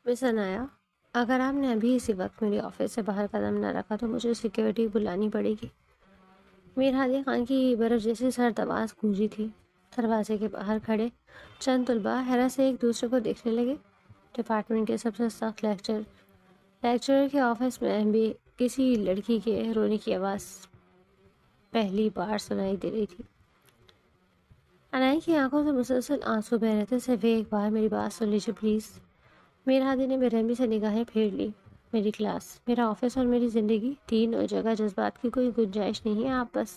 مس انایا، اگر آپ نے ابھی اسی وقت میری آفس سے باہر قدم نہ رکھا تو مجھے سیکیورٹی بلانی پڑے گی۔ میر ہادی خان کی برف جیسی سرد آواز گونجی تھی۔ دروازے کے باہر کھڑے چند طلباء حیرت سے ایک دوسرے کو دیکھنے لگے۔ ڈپارٹمنٹ کے سب سے سخت لیکچرر کے آفس میں بھی کسی لڑکی کے رونے کی آواز پہلی بار سنائی دے رہی تھی۔ انائی کی آنکھوں سے مسلسل آنسو بہ رہے تھے۔ صرف ایک بار میری بات سن لیجیے پلیز۔ میر ہادی نے بے رحمی سے نگاہیں پھیر لی۔ میری کلاس، میرا آفس اور میری زندگی، تینوں جگہ جذبات کی کوئی گنجائش نہیں ہے، آپ بس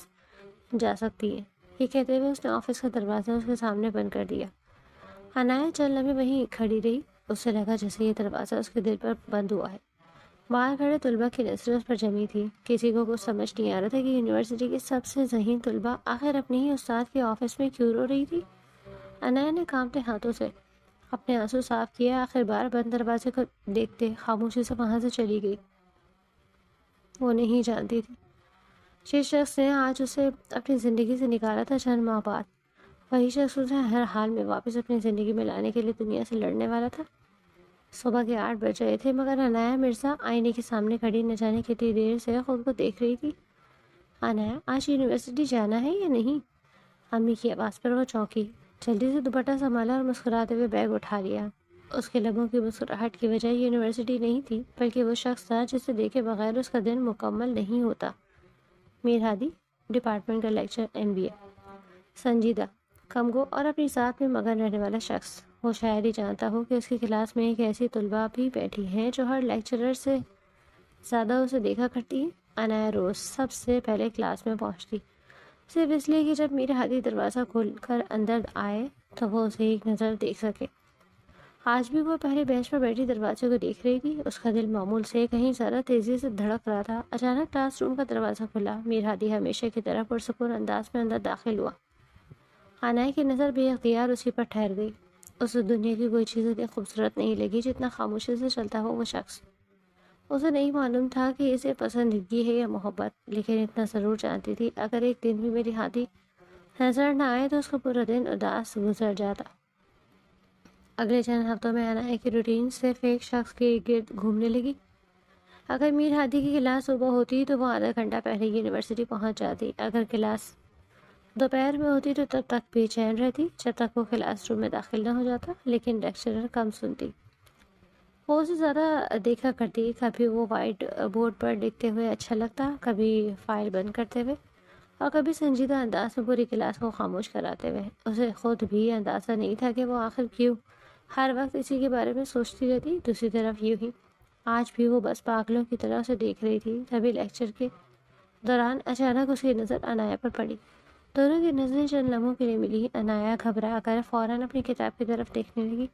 جا سکتی ہیں۔ یہ کہتے ہوئے اس نے آفس کا دروازہ اس کے سامنے بند کر دیا۔ انایا چند لمحے وہیں کھڑی رہی۔ اس سے لگا جیسے یہ دروازہ اس کے دل پر بند ہوا ہے۔ باہر کھڑے طلباء کی نظریں اس پر جمی تھی۔ کسی کو کچھ سمجھ نہیں آ رہا تھا کہ یونیورسٹی کی سب سے ذہین طلباء آخر اپنے ہی استاد کے آفس میں کیوں رو رہی تھی۔ انایا نے کانپتے ہاتھوں سے اپنے آنسو صاف کیے، آخر بار بند دروازے کو دیکھتے خاموشی سے وہاں سے چلی گئی۔ وہ نہیں جانتی تھی جس شخص نے آج اسے اپنی زندگی سے نکالا تھا چند ماہ بعد، وہی شخص اسے ہر حال میں واپس اپنی زندگی میں لانے کے لیے دنیا سے لڑنے والا تھا۔ صبح کے 8 بج رہے تھے مگر انایا مرزا آئینے کے سامنے کھڑی نہ جانے کتنی دیر سے خود کو دیکھ رہی تھی۔ انایا، آج یونیورسٹی جانا ہے یا نہیں؟ امی کی آواز پر وہ چونکی، جلدی سے دوپٹہ سنبھالا اور مسکراتے ہوئے بیگ اٹھا لیا۔ اس کے لبوں کی مسکراہٹ کی وجہ یونیورسٹی نہیں تھی بلکہ وہ شخص تھا جسے دیکھے بغیر اس کا دن مکمل نہیں ہوتا۔ میر ہادی، ڈپارٹمنٹ کا لیکچر MBA، سنجیدہ، کمگو اور اپنی ذات میں مگن رہنے والا شخص۔ وہ شاید ہی جانتا ہو کہ اس کی کلاس میں ایک ایسی طلباء بھی بیٹھی ہیں جو ہر لیکچرر سے زیادہ اسے دیکھا کرتی ہیں۔ انایا روز سب سے پہلے کلاس میں پہنچتی، صرف اس لیے کہ جب میر ہادی دروازہ کھول کر اندر آئے تو وہ اسے ایک نظر دیکھ سکے۔ آج بھی وہ پہلے بینچ پر بیٹھی دروازے کو دیکھ رہی تھی۔ اس کا دل معمول سے کہیں زیادہ تیزی سے دھڑک رہا تھا۔ اچانک کلاس روم کا دروازہ کھلا۔ میر ہادی ہمیشہ کی طرح پرسکون انداز میں اندر داخل ہوا۔ انایا کی نظر بے اختیار اسی پر ٹھہر گئی۔ اسے دنیا کی کوئی چیز اتنی خوبصورت نہیں لگی جتنا خاموشی سے چلتا ہو وہ شخص۔ اسے نہیں معلوم تھا کہ اسے پسندیدگی ہے یا محبت، لیکن اتنا ضرور جانتی تھی اگر ایک دن بھی میری ہادی نظر نہ آئے تو اس کا پورا دن اداس گزر جاتا۔ اگلے چند ہفتوں میں انایا کی روٹین صرف ایک شخص کے گرد گھومنے لگی۔ اگر میر ہادی کی کلاس صبح ہوتی تو وہ آدھا گھنٹہ پہلے یونیورسٹی پہنچ جاتی۔ اگر کلاس دوپہر میں ہوتی تو تب تک بے چین رہتی جب تک وہ کلاس روم میں داخل نہ ہو جاتا، لیکن لیکچرر کم سنتی۔ وہ اسے زیادہ دیکھا کرتی، کبھی وہ وائٹ بورڈ پر لکھتے ہوئے اچھا لگتا، کبھی فائل بند کرتے ہوئے، اور کبھی سنجیدہ انداز میں پوری کلاس کو خاموش کراتے ہوئے۔ اسے خود بھی اندازہ نہیں تھا کہ وہ آخر کیوں ہر وقت اسی کے بارے میں سوچتی رہتی۔ دوسری طرف یوں ہی آج بھی وہ بس پاگلوں کی طرح اسے دیکھ رہی تھی۔ تبھی لیکچر کے دوران اچانک اس کی نظر انایا پر پڑی۔ دونوں کی نظریں چند لمحوں کے لیے ملی۔ انایا گھبرا کر فوراً اپنی کتاب کی طرف دیکھنے لگی۔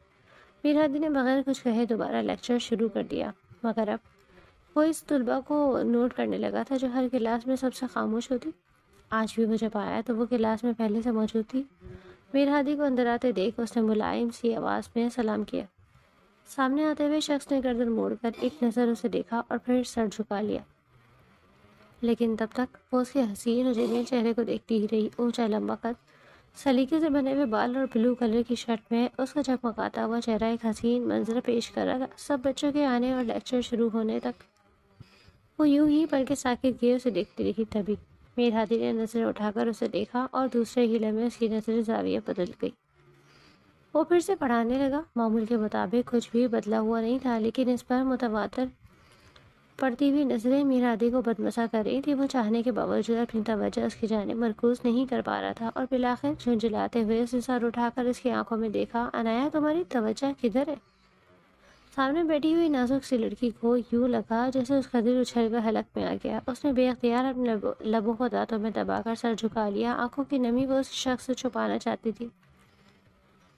میر ہادی نے بغیر کچھ کہے دوبارہ لیکچر شروع کر دیا، مگر اب وہ اس طلباء کو نوٹ کرنے لگا تھا جو ہر کلاس میں سب سے خاموش ہوتی۔ آج بھی وہ جب آیا تو وہ کلاس میں پہلے سے موجود تھی۔ میر ہادی کو اندر آتے دیکھ اس نے ملائم سی آواز میں سلام کیا۔ سامنے آتے ہوئے شخص نے گردن موڑ کر ایک نظر اسے دیکھا اور پھر سر جھکا لیا، لیکن تب تک وہ اس کے حسین اور جمیل چہرے کو دیکھتی ہی رہی۔ اونچا لمبا قد، سلیقے سے بنے ہوئے بال اور بلو کلر کی شرٹ میں اس کا چمکاتا ہوا چہرہ ایک حسین منظر پیش کر رہا تھا۔ سب بچوں کے آنے اور لیکچر شروع ہونے تک وہ یوں ہی بلکہ ساکت گئے اسے دیکھتی رہی۔ تبھی میر ہادی نے نظر اٹھا کر اسے دیکھا اور دوسرے ہی لمحے اس کی نظر زاویہ بدل گئی۔ وہ پھر سے پڑھانے لگا۔ معمول کے مطابق کچھ بھی بدلا ہوا نہیں تھا، لیکن اس پر متواتر پڑتی ہوئی نظریں میر ہادی کو بدمزہ کر رہی تھی۔ وہ چاہنے کے باوجود اپنی توجہ اس کی جانب مرکوز نہیں کر پا رہا تھا اور بالآخر جھنجھلاتے ہوئے اسے سر اٹھا کر اس کی آنکھوں میں دیکھا۔ انایا، تمہاری توجہ کدھر ہے؟ سامنے بیٹھی ہوئی نازک سی لڑکی کو یوں لگا جیسے اس کا دل اچھل کر حلق میں آ گیا۔ اس نے بے اختیار اپنے لبوں کو دانتوں میں دبا کر سر جھکا لیا۔ آنکھوں کی نمی وہ اس شخص سے چھپانا چاہتی تھی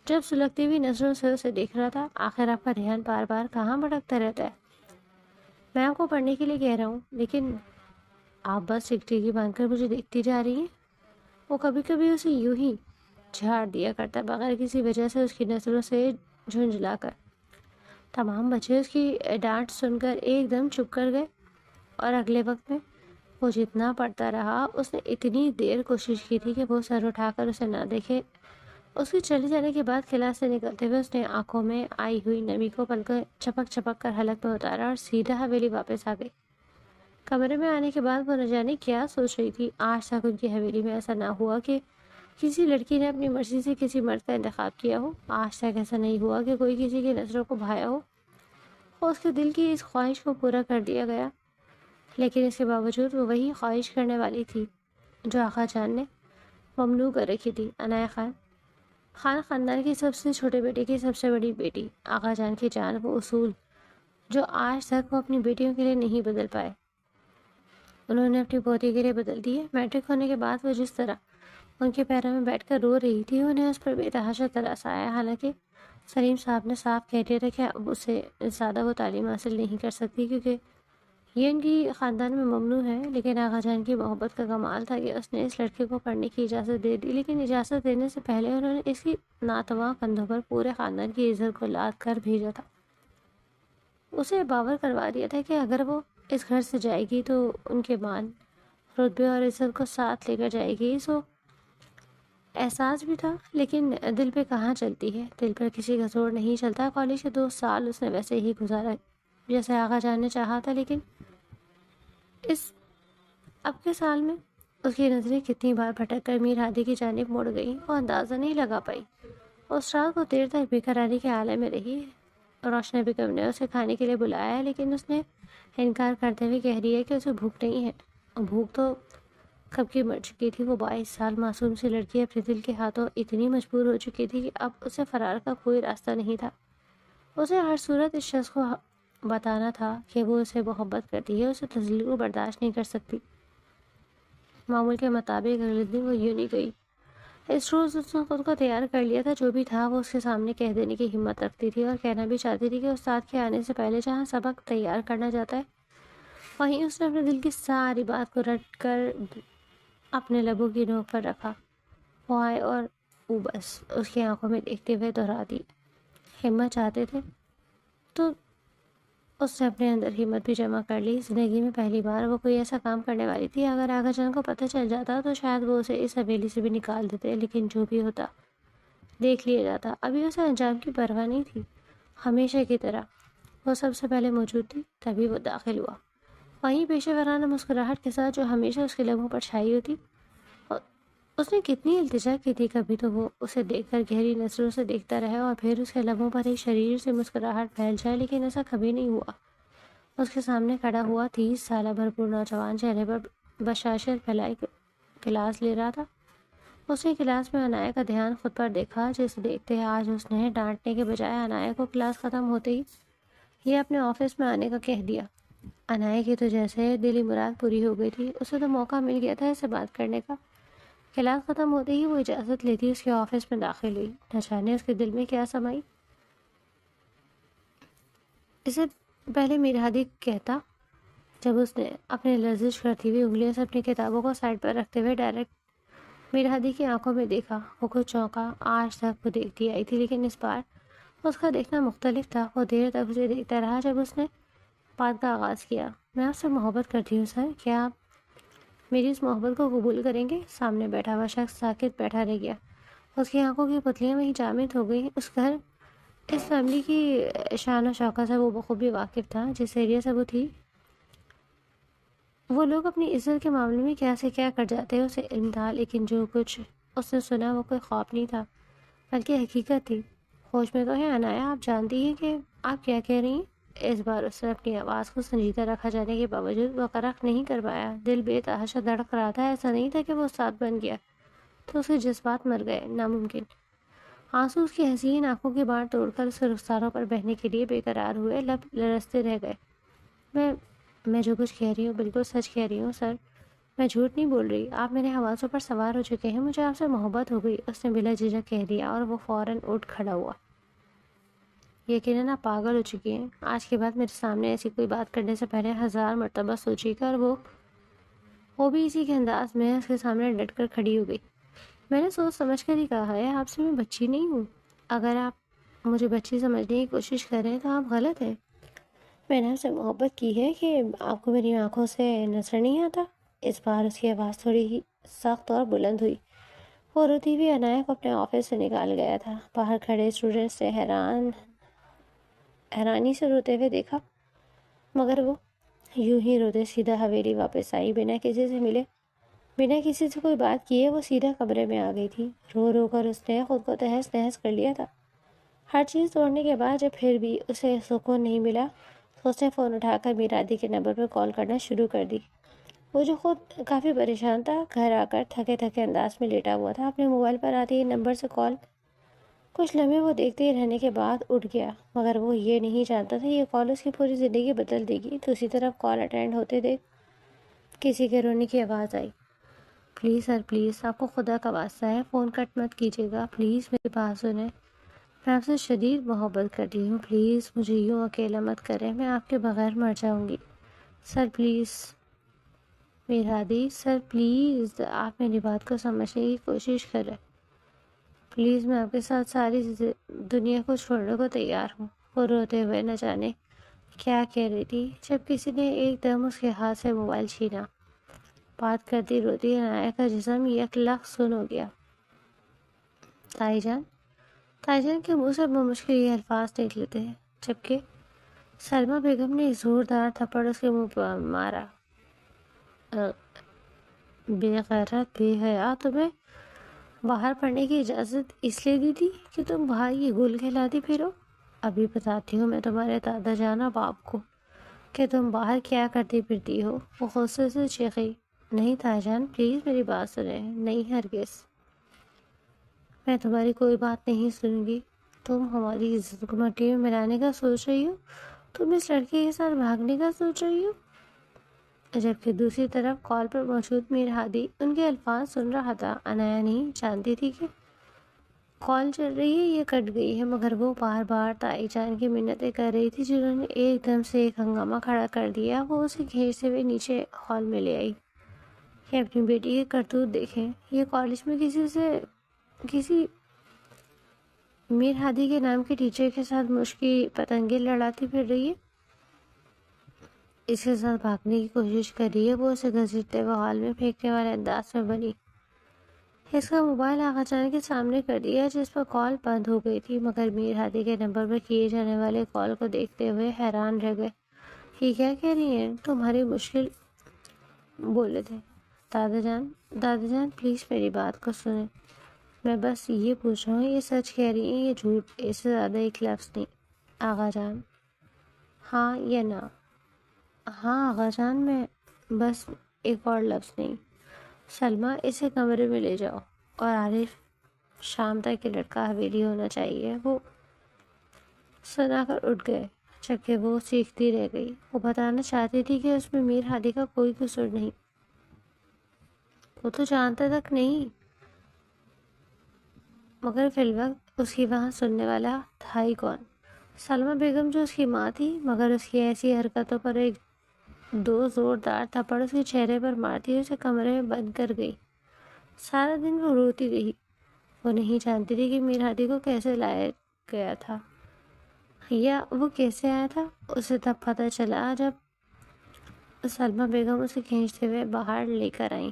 جب سلگتی ہوئی نظروں سے اسے دیکھ رہا تھا۔ آخر آپ کا دھیان بار بار کہاں بھٹکتا رہتا ہے؟ میں آپ کو پڑھنے کے لیے کہہ رہا ہوں، لیکن آپ بس ایک ٹیلی باندھ کر مجھے دیکھتی جا رہی ہیں۔ وہ کبھی کبھی اسے یوں ہی جھاڑ دیا کرتا بغیر کسی وجہ سے اس کی نظروں سے جھنجھلا کر۔ تمام بچے اس کی ڈانٹ سن کر ایک دم چپ کر گئے اور اگلے وقت میں وہ جتنا پڑھتا رہا اس نے اتنی دیر کوشش کی تھی کہ وہ سر اٹھا کر اسے نہ دیکھے اس کے چلے جانے کے بعد کلاس سے نکلتے ہوئے اس نے آنکھوں میں آئی ہوئی نمی کو پلکیں چپک چپک کر حلق میں اتارا اور سیدھا حویلی واپس آ گئی۔ کمرے میں آنے کے بعد وہ نہ جانے کیا سوچ رہی تھی۔ آج تک ان کی حویلی میں ایسا نہ ہوا کہ کسی لڑکی نے اپنی مرضی سے کسی مرد کا انتخاب کیا ہو۔ آج تک ایسا نہیں ہوا کہ کوئی کسی کی نظروں کو بھایا ہو اور اس کے دل کی اس خواہش کو پورا کر دیا گیا، لیکن اس کے باوجود وہ وہی خواہش کرنے والی تھی جو آقا جان نے ممنوع کر رکھی تھی۔ عنایہ خاندان کی سب سے چھوٹے بیٹے کی سب سے بڑی بیٹی، آقا جان کی جان وہ اصول جو آج تک وہ اپنی بیٹیوں کے لیے نہیں بدل پائے، انہوں نے اپنی پوتی کے لیے بدل دیے۔ میٹرک ہونے کے بعد وہ جس طرح ان کے پیروں میں بیٹھ کر رو رہی تھی، انہیں اس پر بے تحاشا ترس آیا۔ حالانکہ سلیم صاحب نے صاف کہہ دیا تھا کہ اب اسے زیادہ وہ تعلیم حاصل نہیں کر سکتی کیونکہ یہ ان کی خاندان میں ممنوع ہے، لیکن آقا جان کی محبت کا کمال تھا کہ اس نے اس لڑکے کو پڑھنے کی اجازت دے دی۔ لیکن اجازت دینے سے پہلے انہوں نے اس کی ناتواں کندھوں پر پورے خاندان کی عزت کو لاد کر بھیجا تھا۔ اسے باور کروا دیا تھا کہ اگر وہ اس گھر سے جائے گی تو ان کے مان، رتبے اور عزت کو ساتھ لے کر جائے گی۔ سو احساس بھی تھا، لیکن دل پہ کہاں چلتی ہے، دل پر کسی کا زور نہیں چلتا۔ کالج کے 2 سال اس نے ویسے ہی گزارا جیسے آقا جان نے چاہا تھا، لیکن اس اب کے سال میں اس کی نظریں کتنی بار بھٹک کر میر ہادی کی جانب مڑ گئیں، وہ اندازہ نہیں لگا پائی۔ اس رات کو دیر تک بے قراری کے عالم میں رہی۔ روشنا بیگم نے اسے کھانے کے لیے بلایا، لیکن اس نے انکار کرتے ہوئے کہہ دیا کہ اسے بھوک نہیں ہے۔ بھوک تو کب کی مر چکی تھی۔ وہ 22 سال معصوم سی لڑکی اپنے دل کے ہاتھوں اتنی مجبور ہو چکی تھی کہ اب اسے فرار کا کوئی راستہ نہیں تھا۔ اسے ہر صورت اس شخص کو بتانا تھا کہ وہ اسے محبت کرتی ہے، اسے تذلیل کو برداشت نہیں کر سکتی۔ معمول کے مطابق اگلے دن وہ یوں نہیں گئی۔ اس روز اس نے خود کو تیار کر لیا تھا، جو بھی تھا وہ اس کے سامنے کہہ دینے کی ہمت رکھتی تھی اور کہنا بھی چاہتی تھی کہ استاد کے آنے سے پہلے جہاں سبق تیار کرنا جاتا ہے، وہیں اس نے اپنے دل کی ساری بات کو رٹ کر اپنے لبوں کی نوک پر رکھا۔ وہ آئے اور وہ بس اس کی آنکھوں میں دیکھتے ہوئے دہرا دی، ہمت چاہتے تھے تو اس نے اپنے اندر ہمت بھی جمع کر لی۔ زندگی میں پہلی بار وہ کوئی ایسا کام کرنے والی تھی۔ اگر آقا جان کو پتہ چل جاتا تو شاید وہ اسے اس حویلی سے بھی نکال دیتے، لیکن جو بھی ہوتا دیکھ لیا جاتا۔ ابھی اسے انجام کی پرواہ نہیں تھی۔ ہمیشہ کی طرح وہ سب سے پہلے موجود تھی، تبھی وہ داخل ہوا، وہیں پیشے ورانہ مسکراہٹ کے ساتھ جو ہمیشہ اس کے لبوں پر چھائی ہوتی۔ اس نے کتنی التجا کی تھی، کبھی تو وہ اسے دیکھ کر گہری نظروں سے دیکھتا رہے اور پھر اس کے لبوں پر ایک شریر سے مسکراہٹ پھیل جائے، لیکن ایسا کبھی نہیں ہوا۔ اس کے سامنے کھڑا ہوا 30 سالہ بھرپور نوجوان چہرے پر بشاشت پھیلائے کلاس لے رہا تھا۔ اس نے کلاس میں عنایہ کا دھیان خود پر دیکھا، جسے دیکھتے آج اس نے ڈانٹنے کے بجائے عنایہ کو کلاس ختم ہوتے ہی یہ اپنے آفس میں آنے کا کہہ دیا۔ عنایہ کی تو جیسے دلی مراد پوری ہو گئی تھی، اسے تو موقع مل گیا تھا اس سے بات کرنے کا۔ کلاس ختم ہوتے ہی وہ اجازت لیتی اس کے آفس میں داخل ہوئی۔ نہ جانے اس کے دل میں کیا سمائی۔ اسے پہلے میر ہادی کہتا، جب اس نے اپنے لرزش کرتی ہوئی انگلیوں سے اپنی کتابوں کو سائڈ پر رکھتے ہوئے ڈائریکٹ میر ہادی کی آنکھوں میں دیکھا، وہ کچھ چونکا۔ آج تک وہ دیکھتی آئی تھی، لیکن اس بار اس کا دیکھنا مختلف تھا۔ وہ دیر تک اسے دیکھتا رہا، جب اس نے بات کا آغاز کیا۔ میں آپ سے محبت کرتی ہوں سر، کیا آپ میری اس محبت کو قبول کریں گے؟ سامنے بیٹھا ہوا شخص ساکت بیٹھا رہ گیا، اس کی آنکھوں کی پتلیاں وہیں جامد ہو گئیں۔ اس گھر، اس فیملی کی شان و شوکت سے وہ بخوبی واقف تھا۔ جس ایریا سے وہ تھی، وہ لوگ اپنی عزت کے معاملے میں کیا سے کیا کر جاتے، اسے علم تھا، لیکن جو کچھ اس نے سنا وہ کوئی خواب نہیں تھا بلکہ حقیقت تھی۔ ہوش میں تو ہے عنایہ، آپ جانتی ہیں کہ آپ کیا کہہ رہی ہیں؟ اس بار اس نے اپنی آواز کو سنجیدہ رکھا جانے کے باوجود وہ قرق نہیں کر پایا۔ دل بے تحاشا دھڑک رہا تھا۔ ایسا نہیں تھا کہ وہ استاد بن گیا تو اس کے جذبات مر گئے، ناممکن۔ آنسو اس کی حسین آنکھوں کی باڑ توڑ کر اس کے رخساروں پر بہنے کے لیے بے قرار ہوئے، لب لرزتے رہ گئے۔ میں جو کچھ کہہ رہی ہوں بالکل سچ کہہ رہی ہوں سر، میں جھوٹ نہیں بول رہی۔ آپ میرے حواسوں پر سوار ہو چکے ہیں، مجھے آپ سے محبت ہو گئی، اس نے بلا جھجک کہہ دیا اور وہ فوراً اٹھ کھڑا ہوا۔ یقیناً آپ پاگل ہو چکی ہیں۔ آج کے بعد میرے سامنے ایسی کوئی بات کرنے سے پہلے 1000 مرتبہ سوچی کر وہ بھی اسی کے انداز میں اس کے سامنے ڈٹ کر کھڑی ہو گئی۔ میں نے سوچ سمجھ کر ہی کہا ہے، آپ سے میں بچی نہیں ہوں۔ اگر آپ مجھے بچی سمجھنے کی کوشش کریں تو آپ غلط ہیں۔ میں نے آپ سے محبت کی ہے کہ آپ کو میری آنکھوں سے نظر نہیں آتا۔ اس بار اس کی آواز تھوڑی ہی سخت اور بلند ہوئی۔ وہ روتی ہوئی عنایہ کو اپنے آفس سے نکال گیا تھا۔ باہر کھڑے اسٹوڈنٹس نے حیرانی سے روتے ہوئے دیکھا، مگر وہ یوں ہی روتے سیدھا حویلی واپس آئی، بنا کسی سے ملے، بنا کسی سے کوئی بات کیے وہ سیدھا کمرے میں آ گئی تھی۔ رو رو کر اس نے خود کو تہس نہس کر لیا تھا۔ ہر چیز توڑنے کے بعد جب پھر بھی اسے سکون نہیں ملا تو اس نے فون اٹھا کر میرادی کے نمبر پر کال کرنا شروع کر دی۔ وہ جو خود کافی پریشان تھا، گھر آ کر تھکے تھکے انداز میں لیٹا ہوا تھا، اپنے موبائل پر آتے ہی نمبر سے کال کچھ لمحے وہ دیکھتے ہی رہنے کے بعد اٹھ گیا، مگر وہ یہ نہیں جانتا تھا یہ کال اس کی پوری زندگی بدل دے گی۔ دوسری طرف کال اٹینڈ ہوتے دیکھ کسی کے رونے کی آواز آئی۔ پلیز سر، پلیز، آپ کو خدا کا واسطہ ہے فون کٹ مت کیجیے گا، پلیز میری بات سنیں، میں آپ سے شدید محبت کرتی ہوں، پلیز مجھے یوں اکیلا مت کریں، میں آپ کے بغیر مر جاؤں گی، سر پلیز۔ میرادی، سر پلیز آپ میری بات کو سمجھنے کی کوشش کریں، پلیز میں آپ کے ساتھ ساری دنیا کو چھوڑنے کو تیار ہوں۔ وہ روتے ہوئے نہ جانے کیا کہہ رہی تھی جب کسی نے ایک دم اس کے ہاتھ سے موبائل چھینا۔ بات کرتی روتی عنایہ کا جسم یک لخت سن ہو گیا۔ تائی جان، تائی جان کے منہ سے بمشکل یہ الفاظ نکلے تھے، جبکہ سلمیٰ بیگم نے ایک زوردار تھپڑ اس کے منہ پر مارا۔ بے غیرت، بے حیا، تمہیں باہر پڑھنے کی اجازت اس لیے دی تھی کہ تم باہر یہ گل کھلاتی پھرو؟ ابھی بتاتی ہوں میں تمہارے دادا جان اور باپ کو کہ تم باہر کیا کرتی پھرتی ہو۔ وہ غصے سے چیخی۔ نہیں تائی جان، پلیز میری بات سنیں، نہیں ہرگز، میں تمہاری کوئی بات نہیں سنوں گی۔ تم ہماری عزت کو مٹی میں ملانے کا سوچ رہی ہو، تم اس لڑکے کے ساتھ بھاگنے کا سوچ رہی ہو۔ جبکہ دوسری طرف کال پر موجود میر ہادی ان کے الفاظ سن رہا تھا۔ عنایہ نہیں جانتی تھی کہ کال چل رہی ہے یا کٹ گئی ہے، مگر وہ بار بار تائی جان کی منتیں کر رہی تھی جنہوں نے ایک دم سے ایک ہنگامہ کھڑا کر دیا۔ وہ اسے کھینچتے ہوئے نیچے ہال میں لے آئی کہ اپنی بیٹی کے کرتوت دیکھیں۔ یہ کالج میں کسی میر ہادی کے نام کے ٹیچر کے ساتھ مشکی پتنگیں لڑاتی پھر رہی ہے، اس کے ساتھ بھاگنے کی کوشش کر رہی ہے۔ وہ اسے گھسیٹتے ہوئے ہال میں پھینکنے والے انداز میں بنی۔ اس کا موبائل آغا جان کے سامنے کر دیا جس پر کال بند ہو گئی تھی، مگر میر ہادی کے نمبر پر کیے جانے والے کال کو دیکھتے ہوئے حیران رہ گئے۔ یہ کیا کہہ رہی ہیں؟ تمہاری مشکل بولے تھے۔ دادا جان پلیز میری بات کو سنیں، میں بس یہ پوچھ رہا ہوں یہ سچ کہہ رہی ہیں یا جھوٹ؟ اس سے زیادہ ایک لفظ نہیں آغا جان، ہاں یا نہ؟ ہاں آغا جان، میں بس ایک اور لفظ نہیں۔ سلمیٰ، اسے کمرے میں لے جاؤ، اور عارف، شام تک یہ لڑکا حویلی ہونا چاہیے۔ وہ سنا کر اٹھ گئے، جبکہ وہ چیختی رہ گئی۔ وہ بتانا چاہتی تھی کہ اس میں میر ہادی کا کوئی قصور نہیں، وہ تو جانتا تک نہیں، مگر فی الوقت اس کی وہاں سننے والا تھا ہی کون؟ سلمیٰ بیگم جو اس کی ماں تھی، مگر اس کی ایسی حرکتوں پر ایک دو زوردار تھپڑ اس کے چہرے پر مارتی اسے کمرے میں بند کر گئی۔ سارا دن وہ روتی رہی۔ وہ نہیں جانتی تھی کہ میر ہادی کو کیسے لایا گیا تھا یا وہ کیسے آیا تھا۔ اسے تب پتہ چلا جب سلمیٰ بیگم اسے کھینچتے ہوئے باہر لے کر آئیں۔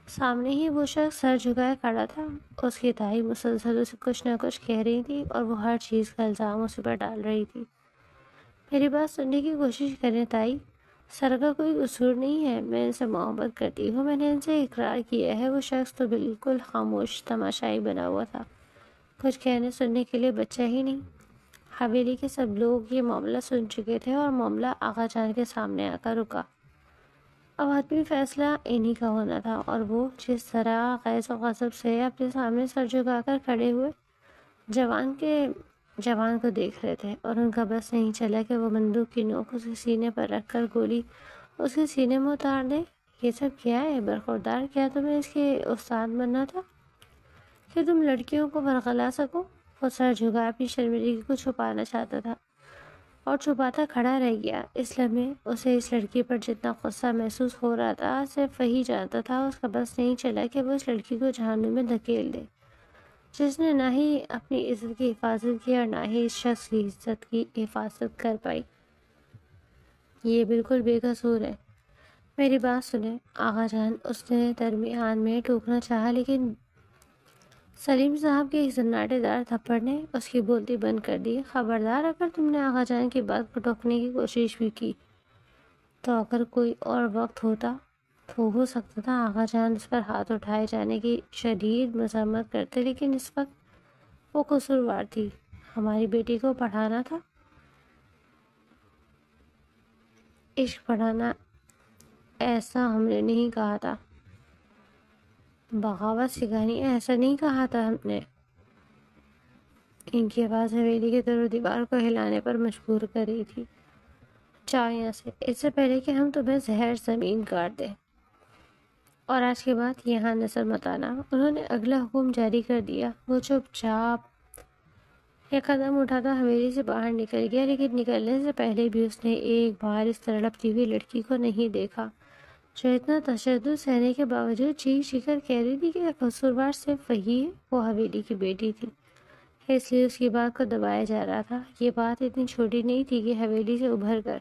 سامنے ہی وہ شخص سر جھکائے کھڑا تھا۔ اس کی تائی مسلسل اسے کچھ نہ کچھ کہہ رہی تھی اور وہ ہر چیز کا الزام اسے پر ڈال رہی تھی۔ میری بات سننے کی کوشش کریں تائی، سر کا کوئی قصور نہیں ہے، میں ان سے محبت کرتی ہوں، میں نے ان سے اقرار کیا ہے۔ وہ شخص تو بالکل خاموش تماشائی بنا ہوا تھا، کچھ کہنے سننے کے لیے بچہ ہی نہیں۔ حویلی کے سب لوگ یہ معاملہ سن چکے تھے اور معاملہ آغا جان کے سامنے آ کر رکا۔ اب حتمی فیصلہ انہی کا ہونا تھا، اور وہ جس طرح غیظ و غضب سے اپنے سامنے سر جھکا کر کھڑے ہوئے جوان کو دیکھ رہے تھے، اور ان کا بس نہیں چلا کہ وہ بندوق کی نوک اسے سینے پر رکھ کر گولی اس کے سینے میں اتار دے۔ یہ سب کیا ہے برخوردار؟ کیا تمہیں اس کے استاد بننا تھا کہ تم لڑکیوں کو ورغلا سکو؟ وہ سر جھکا اپنی شرمندگی کو چھپانا چاہتا تھا اور چھپاتا کھڑا رہ گیا۔ اس لمحے اسے اس لڑکی پر جتنا غصہ محسوس ہو رہا تھا صرف وہی جانتا تھا۔ اس کا بس نہیں چلا کہ وہ اس لڑکی کو جہنم میں دھکیل دے جس نے نہ ہی اپنی عزت کی حفاظت کی اور نہ ہی اس شخص کی عزت کی حفاظت کر پائی۔ یہ بالکل بے قصور ہے۔ میری بات سنیں آغا جان، اس نے درمیان میں ٹوکنا چاہا لیکن سلیم صاحب کے ایک سناٹے دار تھپڑ نے اس کی بولتی بند کر دی۔ خبردار، اگر تم نے آغا جان کی بات کو ٹوکنے کی کوشش بھی کی تو اگر کوئی اور وقت ہوتا تو ہو سکتا تھا آغا جان اس پر ہاتھ اٹھائے جانے کی شدید مذمت کرتے، لیکن اس وقت وہ قصوروار تھی۔ ہماری بیٹی کو پڑھانا تھا، عشق پڑھانا، ایسا ہم نے نہیں کہا تھا۔ بغاوت سکھانی، ایسا نہیں کہا تھا ہم نے۔ ان کی آواز حویلی کے در و دیوار کو ہلانے پر مجبور کر رہی تھی۔ جاؤ یہاں سے، اس سے پہلے کہ ہم تمہیں زہر زمین کاٹ دیں، اور آج کے بعد یہاں نظر مت آنا۔ انہوں نے اگلا حکم جاری کر دیا۔ وہ چپ چاپ ایک قدم اٹھاتا حویلی سے باہر نکل گیا، لیکن نکلنے سے پہلے بھی اس نے ایک بار اس تڑپتی ہوئی لڑکی کو نہیں دیکھا جو اتنا تشدد سہنے کے باوجود چیخ چیخ کر کہہ رہی تھی کہ قصوروار صرف وہی ہے۔ وہ حویلی کی بیٹی تھی، اس لیے اس کی بات کو دبایا جا رہا تھا۔ یہ بات اتنی چھوٹی نہیں تھی کہ حویلی سے ابھر کر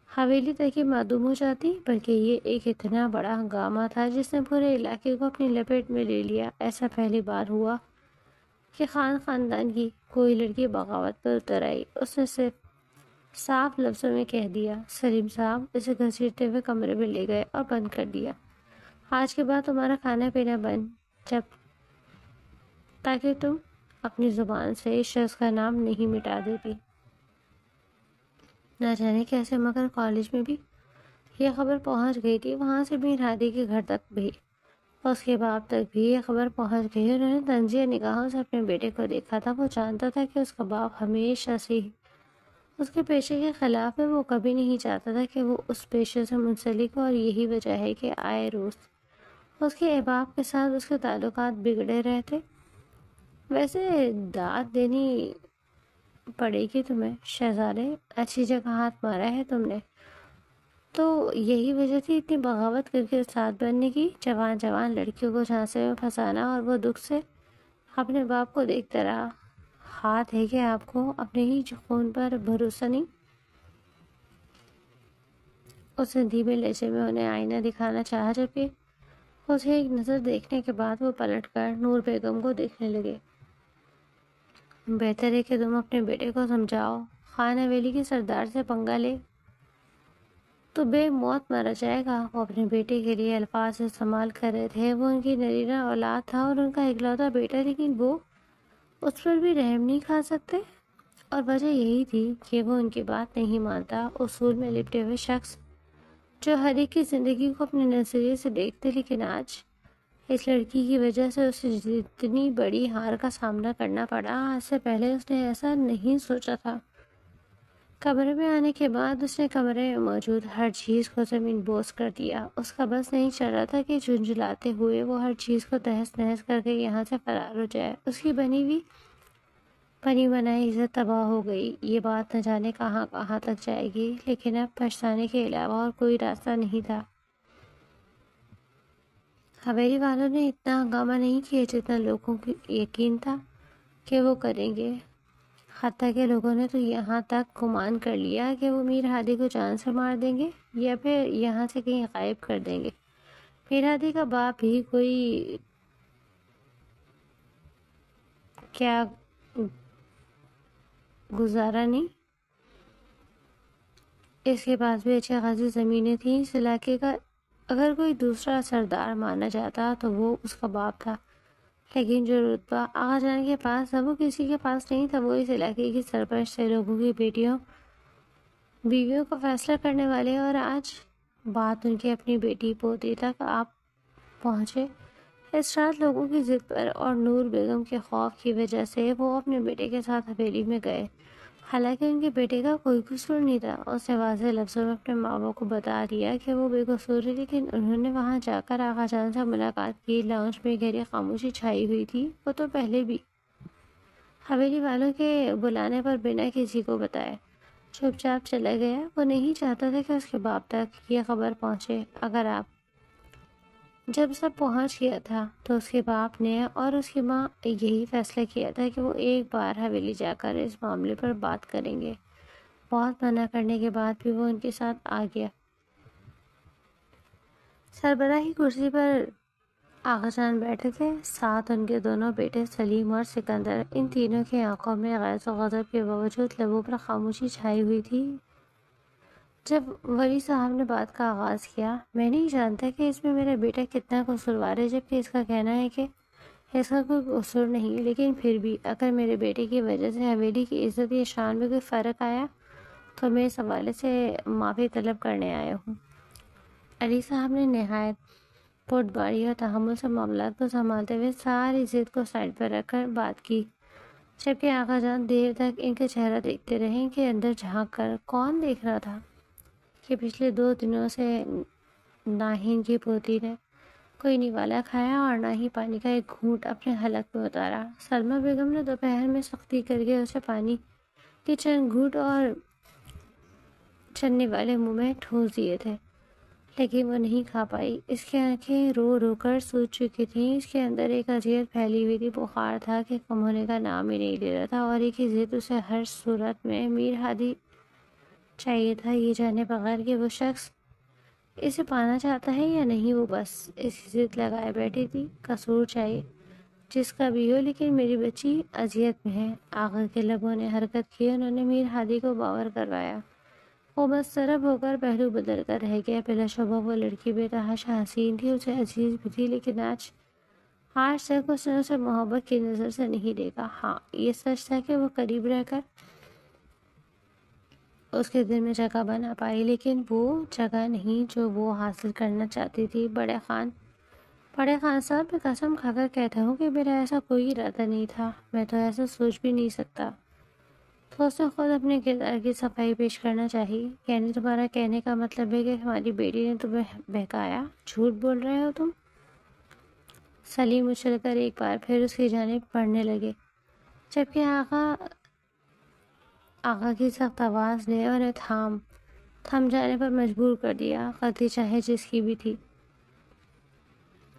حویلی تک ہی معدوم ہو جاتی، بلکہ یہ ایک اتنا بڑا ہنگامہ تھا جس نے پورے علاقے کو اپنی لپیٹ میں لے لیا۔ ایسا پہلی بار ہوا کہ خاندان کی کوئی لڑکی بغاوت پر اتر آئی۔ اس نے صرف صاف لفظوں میں کہہ دیا۔ سلیم صاحب اسے گھسیٹتے ہوئے کمرے میں لے گئے اور بند کر دیا۔ آج کے بعد تمہارا کھانا پینا بند، جب تاکہ تم اپنی زبان سے اس شخص کا نام نہیں مٹا دیتی۔ نہ جانے کیسے مگر کالج میں بھی یہ خبر پہنچ گئی تھی، وہاں سے بھی ہادی کے گھر تک بھی، اس کے باپ تک بھی یہ خبر پہنچ گئی۔ انہوں نے طنزیہ نگاہوں سے اپنے بیٹے کو دیکھا تھا۔ وہ جانتا تھا کہ اس کا باپ ہمیشہ سے ہی اس کے پیشے کے خلاف ہے۔ وہ کبھی نہیں چاہتا تھا کہ وہ اس پیشے سے منسلک ہو، اور یہی وجہ ہے کہ آئے روز اس کے احباب کے ساتھ اس کے تعلقات بگڑے رہتے۔ ویسے داد دینی پڑے گی تمہیں شہزادے، اچھی جگہ ہاتھ مارا ہے تم نے۔ تو یہی وجہ تھی اتنی بغاوت کر کے استاد بننے کی، جوان لڑکیوں کو جھانسے میں پھنسانا، اور وہ دکھ سے اپنے باپ کو دیکھتا رہا۔ ہاتھ ہے کہ آپ کو اپنے ہی خون پر بھروسہ نہیں؟ اس نے دھیمے لہجے میں انہیں آئینہ دکھانا چاہا، جبکہ اسے ایک نظر دیکھنے کے بعد وہ پلٹ کر نور بیگم کو دیکھنے لگے۔ بہتر ہے کہ تم اپنے بیٹے کو سمجھاؤ، خان حویلی کے سردار سے پنگا لے تو بے موت مارا جائے گا۔ وہ اپنے بیٹے کے لیے الفاظ استعمال کر رہے تھے۔ وہ ان کی نرینہ اولاد تھا اور ان کا اکلوتا بیٹا، لیکن وہ اس پر بھی رحم نہیں کھا سکتے، اور وجہ یہی تھی کہ وہ ان کی بات نہیں مانتا۔ اصول میں لپٹے ہوئے شخص جو ہر ایک کی زندگی کو اپنے نظریے سے دیکھتے، لیکن آج اس لڑکی کی وجہ سے اسے جتنی بڑی ہار کا سامنا کرنا پڑا، آج سے پہلے اس نے ایسا نہیں سوچا تھا۔ کمرے میں آنے کے بعد اس نے کمرے میں موجود ہر چیز کو زمین بوس کر دیا۔ اس کا بس نہیں چل رہا تھا کہ جھنجھلاتے ہوئے وہ ہر چیز کو تہس نہس کر کے یہاں سے فرار ہو جائے۔ اس کی بنی بنائی عزت تباہ ہو گئی۔ یہ بات نہ جانے کہاں کہاں تک جائے گی، لیکن اب پچھتانے کے علاوہ اور کوئی راستہ نہیں تھا۔ حویلی والوں نے اتنا ہنگامہ نہیں کیا جتنا لوگوں کو یقین تھا کہ وہ کریں گے۔ حتیٰ کہ لوگوں نے تو یہاں تک گمان کر لیا کہ وہ میر ہادی کو جان سے مار دیں گے یا پھر یہاں سے کہیں غائب کر دیں گے۔ میر ہادی کا باپ بھی کوئی کیا گزارا نہیں، اس کے پاس بھی اچھی خاصی زمینیں تھیں۔ اس علاقے کا اگر کوئی دوسرا سردار مانا جاتا تو وہ اس کا باپ تھا، لیکن جو رتبہ آغا جان کے پاس تھا وہ کسی کے پاس نہیں تھا۔ وہ اس علاقے کی سرپرست تھے، لوگوں کی بیویوں کا فیصلہ کرنے والے، اور آج بات ان کی اپنی بیٹی پوتی تک آپ پہنچے۔ اس رات لوگوں کی ضد پر اور نور بیگم کے خوف کی وجہ سے وہ اپنے بیٹے کے ساتھ حویلی میں گئے، حالانکہ ان کے بیٹے کا کوئی قصور نہیں تھا۔ اس نے واضح لفظوں میں اپنے ماں باپ کو بتا دیا کہ وہ بے قصور ہے، لیکن انہوں نے وہاں جا کر آغا جان سے ملاقات کی۔ لاؤنج میں گہری خاموشی چھائی ہوئی تھی۔ وہ تو پہلے بھی حویلی والوں کے بلانے پر بنا کسی کو بتائے چپ چاپ چلا گیا۔ وہ نہیں چاہتا تھا کہ اس کے باپ تک یہ خبر پہنچے۔ جب سب پہنچ گیا تھا تو اس کے باپ نے اور اس کی ماں یہی فیصلہ کیا تھا کہ وہ ایک بار حویلی جا کر اس معاملے پر بات کریں گے۔ بہت منع کرنے کے بعد بھی وہ ان کے ساتھ آ گیا۔ سربراہی کرسی پر آغا جان بیٹھے تھے، ساتھ ان کے دونوں بیٹے سلیم اور سکندر۔ ان تینوں کی آنکھوں میں غیظ و غضب کے باوجود لبوں پر خاموشی چھائی ہوئی تھی۔ جب ولی صاحب نے بات کا آغاز کیا، میں نہیں جانتا کہ اس میں میرا بیٹا کتنا قصوروار ہے، جبکہ اس کا کہنا ہے کہ اس کا کوئی قصور نہیں، لیکن پھر بھی اگر میرے بیٹے کی وجہ سے حویلی کی عزت یا شان میں کوئی فرق آیا تو میں اس حوالے سے معافی طلب کرنے آیا ہوں۔ علی صاحب نے نہایت پرتباری اور تحمل سے معاملات کو سنبھالتے ہوئے ساری ضد کو سائڈ پر رکھ کر بات کی، جبکہ آقا جان دیر تک ان کا چہرہ دیکھتے رہے کہ اندر جھانک کر کون دیکھ رہا تھا کہ پچھلے 2 دنوں سے نہ ہی ان کی پوتی نے کوئی نوالا کھایا اور نہ ہی پانی کا ایک گھونٹ اپنے حلق میں اتارا۔ سلمہ بیگم نے دوپہر میں سختی کر کے اسے پانی کے چند گھونٹ اور چننے والے منہ میں ٹھونس دیے تھے، لیکن وہ نہیں کھا پائی۔ اس کی آنکھیں رو رو کر سوج چکی تھیں، اس کے اندر ایک اذیت پھیلی ہوئی تھی، بخار تھا کہ کم ہونے کا نام ہی نہیں لے رہا تھا، اور ایک ہی ضد اسے ہر صورت میں میر ہادی چاہیے تھا، یہ جانے بغیر کہ وہ شخص اسے پانا چاہتا ہے یا نہیں۔ وہ بس اسی ضد لگائے بیٹھی تھی، قصور چاہیے جس کا بھی ہو، لیکن میری بچی اذیت میں ہے۔ آقا کے لبوں نے حرکت کی، انہوں نے میر ہادی کو باور کروایا۔ وہ بس طرف ہو کر پہلو بدل کر رہ گیا۔ بلا شبہ وہ لڑکی بے تحاشا حسین تھی، اسے عزیز بھی تھی، لیکن آج تک اس نے اسے محبت کی نظر سے نہیں دیکھا۔ ہاں، یہ سچ تھا کہ وہ قریب رہ کر اس کے دل میں جگہ بنا پائی، لیکن وہ جگہ نہیں جو وہ حاصل کرنا چاہتی تھی۔ بڑے خان صاحب، میں قسم کھا کر کہتا ہوں کہ میرا ایسا کوئی ارادہ نہیں تھا، میں تو ایسا سوچ بھی نہیں سکتا۔ تو اس نے خود اپنے کردار کی صفائی پیش کرنا چاہیے، یعنی تمہارا کہنے کا مطلب ہے کہ ہماری بیٹی نے تمہیں بہکایا؟ جھوٹ بول رہے ہو تم؟ سلیم اچھل کر ایک بار پھر اس کی جانب بڑھنے لگے، جبکہ آقا کی سخت آواز نے انہیں تھم جانے پر مجبور کر دیا۔ غلطی چاہے جس کی بھی تھی،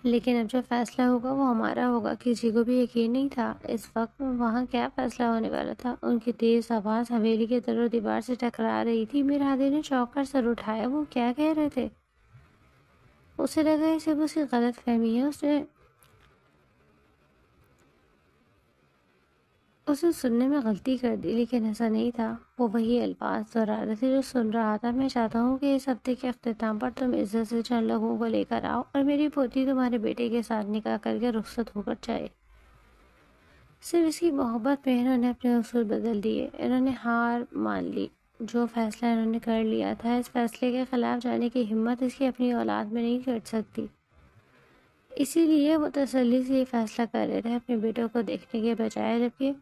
لیکن اب جو فیصلہ ہوگا وہ ہمارا ہوگا۔ کسی کو بھی یقین نہیں تھا اس وقت وہاں کیا فیصلہ ہونے والا تھا۔ ان کی تیز آواز حویلی کے در و دیوار سے ٹکرا رہی تھی۔ میر ہادی نے چونک کر سر اٹھایا۔ وہ کیا کہہ رہے تھے؟ اسے لگا یہ صرف اس کی غلط فہمی ہے، اسے سننے میں غلطی کر دی، لیکن ایسا نہیں تھا۔ وہ وہی الفاظ دہرا رہے تھے جو سن رہا تھا۔ میں چاہتا ہوں کہ اس ہفتے کے اختتام پر تم عزت سے چند لوگوں کو لے کر آؤ اور میری پوتی تمہارے بیٹے کے ساتھ نکاح کر کے رخصت ہو کر جائے۔ صرف اس کی محبت میں انہوں نے اپنے اصول بدل دیے، انہوں نے ہار مان لی۔ جو فیصلہ انہوں نے کر لیا تھا، اس فیصلے کے خلاف جانے کی ہمت اس کی اپنی اولاد میں نہیں کر سکتی۔ اسی لیے وہ تسلی سے یہ فیصلہ کر رہے تھے اپنے بیٹوں کو دیکھنے کے بجائے، جبکہ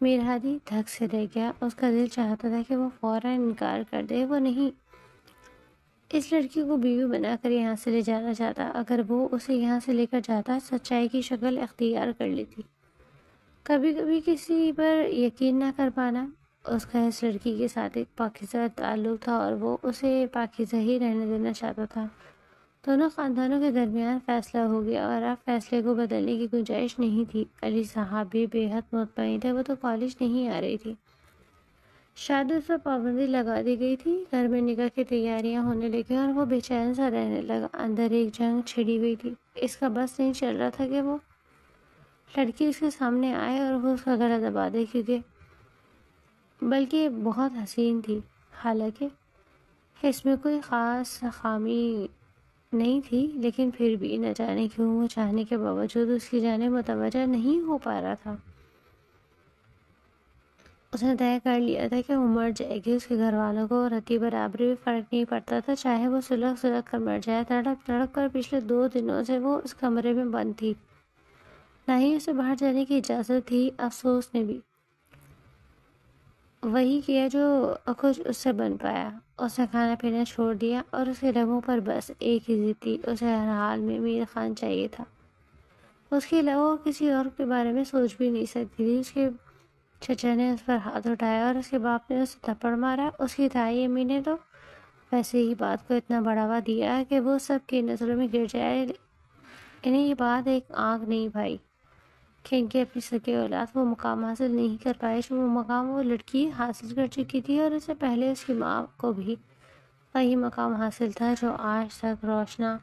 میر ہادی دھک سے رہ گیا۔ اس کا دل چاہتا تھا کہ وہ فوراً انکار کر دے۔ وہ نہیں اس لڑکی کو بیوی بنا کر یہاں سے لے جانا چاہتا۔ اگر وہ اسے یہاں سے لے کر جاتا، سچائی کی شکل اختیار کر لیتی۔ کبھی کبھی کسی پر یقین نہ کر پانا۔ اس کا اس لڑکی کے ساتھ ایک پاکیزہ تعلق تھا اور وہ اسے پاکیزہ ہی رہنے دینا چاہتا تھا۔ دونوں خاندانوں کے درمیان فیصلہ ہو گیا اور اب فیصلے کو بدلنے کی گنجائش نہیں تھی۔ علی صاحب بھی بے حد مطمئن تھے۔ وہ تو کالج نہیں آ رہی تھی، شاید اس پر پابندی لگا دی گئی تھی۔ گھر میں نکاح کی تیاریاں ہونے لگی اور وہ بے چین سا رہنے لگا۔ اندر ایک جنگ چھڑی ہوئی تھی۔ اس کا بس نہیں چل رہا تھا کہ وہ لڑکی اس کے سامنے آئے اور وہ اس کا گلا دبا دے، بلکہ بہت حسین تھی، حالانکہ اس میں کوئی خاص خامی نہیں تھی، لیکن پھر بھی نہ جانے کیوں وہ چاہنے کے باوجود اس کی جانب متوجہ نہیں ہو پا رہا تھا۔ اس نے طے کر لیا تھا کہ وہ مر جائے گی۔ اس کے گھر والوں کو رتی برابر بھی فرق نہیں پڑتا تھا، چاہے وہ سلگ کر مر جائے۔ تڑپ تڑپ کر پچھلے 2 دنوں سے وہ اس کمرے میں بند تھی، نہ ہی اسے باہر جانے کی اجازت تھی۔ افسوس نے بھی وہی کیا جو کچھ اس سے بن پایا۔ اس نے کھانا پینا چھوڑ دیا اور اس کے لبوں پر بس ایک ہی ضد تھی، اسے ہر حال میں میر خان چاہیے تھا۔ اس کے علاوہ وہ کسی اور کے بارے میں سوچ بھی نہیں سکتی تھی۔ اس کے چچا نے اس پر ہاتھ اٹھایا اور اس کے باپ نے اسے تھپڑ مارا۔ اس کی دائی امی نے تو ویسے ہی بات کو اتنا بڑھاوا دیا کہ وہ سب کی نظروں میں گر جائے۔ انہیں یہ بات ایک آنکھ نہیں بھائی کہ ان کی اپنی سکی اولاد وہ مقام حاصل نہیں کر پائے جو وہ مقام وہ لڑکی حاصل کر چکی تھی، اور اس سے پہلے اس کی ماں کو بھی وہی مقام حاصل تھا جو آج تک روشنا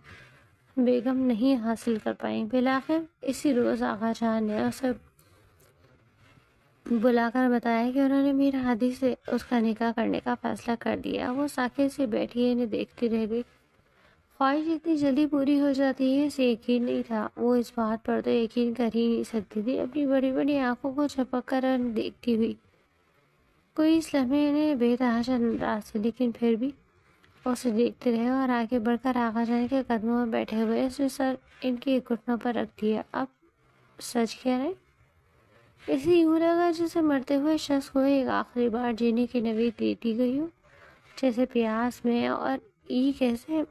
بیگم نہیں حاصل کر پائیں۔ بالآخر اسی روز آغا جان نے اسے بلا کر بتایا کہ انہوں نے میر ہادی سے اس کا نکاح کرنے کا فیصلہ کر دیا۔ وہ ساکت سی بیٹھی انہیں دیکھتی رہ گئی۔ خواہش اتنی جلدی پوری ہو جاتی ہے اسے یقین نہیں تھا۔ وہ اس بات پر تو یقین کر ہی نہیں سکتی تھی، اپنی بڑی بڑی آنکھوں کو جھپک کر دیکھتی ہوئی۔ کوئی اس لمحے انہیں بے تحاشا ناراض تھے، لیکن پھر بھی اسے دیکھتے رہے اور آگے بڑھ کر آغا جان کے قدموں میں بیٹھے ہوئے اس نے سر ان کے گھٹنوں پر رکھ دیا۔ اب سچ کہہ رہے؟ اسے یوں لگا جیسے مرتے ہوئے شخص کو ایک آخری بار جینے کی نوید دے دی گئی ہو، جیسے پیاس میں اور ای کیسے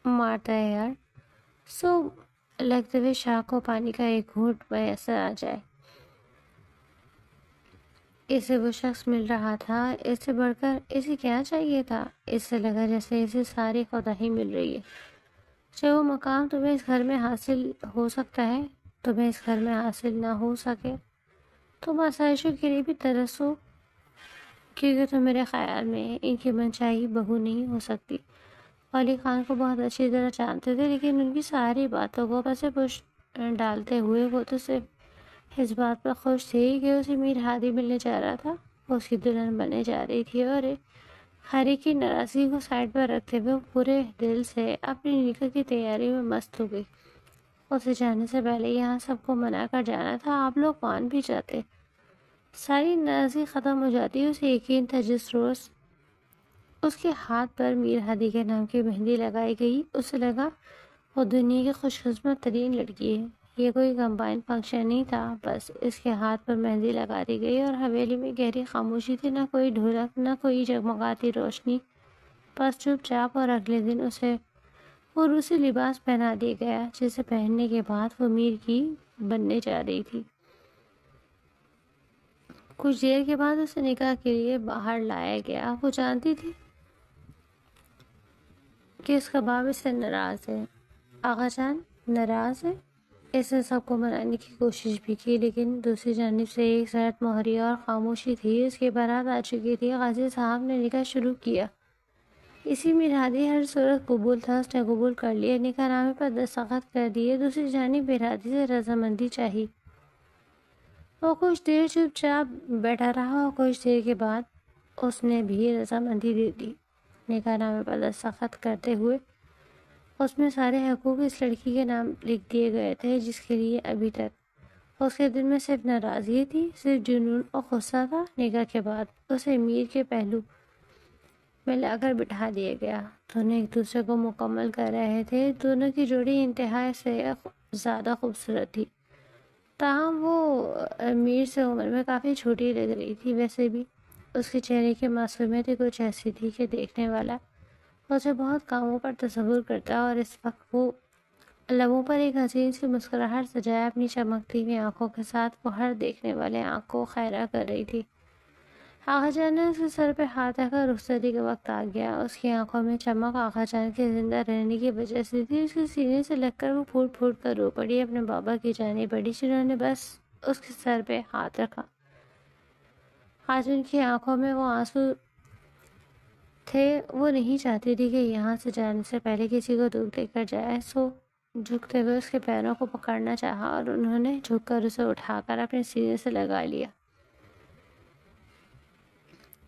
مارتا ہے یار، سو لگتے ہوئے شاہ کو پانی کا ایک گھونٹ میسر آ جائے۔ اسے وہ شخص مل رہا تھا، اس سے بڑھ کر اسے کیا چاہیے تھا؟ اس سے لگا جیسے اسے ساری خدا ہی مل رہی ہے۔ چاہے وہ مقام تمہیں اس گھر میں حاصل ہو سکتا ہے، تمہیں اس گھر میں حاصل نہ ہو سکے، تم آسائشوں کے لیے بھی ترسو، کیونکہ تم میرے خیال میں ان کی منچاہی بہو نہیں ہو سکتی۔ ولی خان کو بہت اچھی طرح جانتے تھے، لیکن ان کی ساری باتوں کو پس پش ڈالتے ہوئے وہ تو صرف اس بات پر خوش تھی کہ اسے میر ہادی ملنے جا رہا تھا، وہ اس کی دلہن بننے جا رہی تھی، اور ہر ایک کی ناراضگی کو سائڈ پر رکھتے ہوئے وہ پورے دل سے اپنی نکاح کی تیاری میں مست ہو گئی۔ اسے جانے سے پہلے یہاں سب کو منا کر جانا تھا، آپ لوگ مان بھی جاتے، ساری ناراضگی ختم ہو جاتی۔ اسے یقین تھا جس روز اس کے ہاتھ پر میر ہادی کے نام کی مہندی لگائی گئی، اسے لگا وہ دنیا کی خوش قسمت ترین لڑکی ہے۔ یہ کوئی کمبائن فنکشن نہیں تھا، بس اس کے ہاتھ پر مہندی لگا دی گئی اور حویلی میں گہری خاموشی تھی، نہ کوئی ڈھولک، نہ کوئی جگمگاتی روشنی، بس چپ چاپ۔ اور اگلے دن اسے وہ روسی لباس پہنا دیا گیا جسے پہننے کے بعد وہ میر کی بننے جا رہی تھی۔ کچھ دیر کے بعد اسے نکاح کے لیے باہر لایا گیا۔ وہ جانتی تھی کہ اس کا باپ اس سے ناراض ہے، آغا جان ناراض ہے۔ اس نے سب کو منانے کی کوشش بھی کی، لیکن دوسری جانب سے ایک سرد مہری اور خاموشی تھی۔ اس کی بارات آ چکی تھی، قاضی صاحب نے نکاح شروع کیا۔ اسی میر ہادی ہر صورت قبول تھا، اس نے قبول کر لیا، نکاح نامے پر دستخط کر دیے۔ دوسری جانب میر ہادی سے رضامندی چاہی۔ وہ کچھ دیر چپ چاپ بیٹھا رہا اور کچھ دیر کے بعد اس نے بھی رضامندی دے دی۔ نکاح نامے پر دستخط کرتے ہوئے اس میں سارے حقوق اس لڑکی کے نام لکھ دیے گئے تھے، جس کے لیے ابھی تک اس کے دل میں صرف ناراضگی تھی، صرف جنون اور غصہ تھا۔ نکاح کے بعد اسے میر کے پہلو میں لا کر بٹھا دیا گیا۔ دونوں ایک دوسرے کو مکمل کر رہے تھے، دونوں کی جوڑی انتہائی سے زیادہ خوبصورت تھی، تاہم وہ میر سے عمر میں کافی چھوٹی لگ رہی تھی۔ ویسے بھی اس کے چہرے کی معصومیت کچھ ایسی تھی کہ دیکھنے والا اسے بہت کاموں پر تصور کرتا، اور اس وقت وہ لبوں پر ایک حسین سی مسکراہٹ سجائے اپنی چمکتی ہوئی آنکھوں کے ساتھ وہ ہر دیکھنے والے آنکھ کو خیرہ کر رہی تھی۔ آغا جان نے اس کے سر پہ ہاتھ رکھ کر رخصتی کا وقت آ گیا۔ اس کی آنکھوں میں چمک آغا جان کے زندہ رہنے کی وجہ سے تھی۔ اس کے سینے سے لگ کر وہ پھوٹ پھوٹ کر رو پڑی، اپنے بابا کی جانب بڑھی، جنہوں نے بس اس کے سر پہ ہاتھ رکھا۔ آج ان کی آنکھوں میں وہ آنسو تھے، وہ نہیں چاہتی تھی کہ یہاں سے جانے سے پہلے کسی کو دکھ دے کر جائے، سو جھکتے ہوئے اس کے پیروں کو پکڑنا چاہا اور انہوں نے جھک کر اسے اٹھا کر اپنے سینے سے لگا لیا۔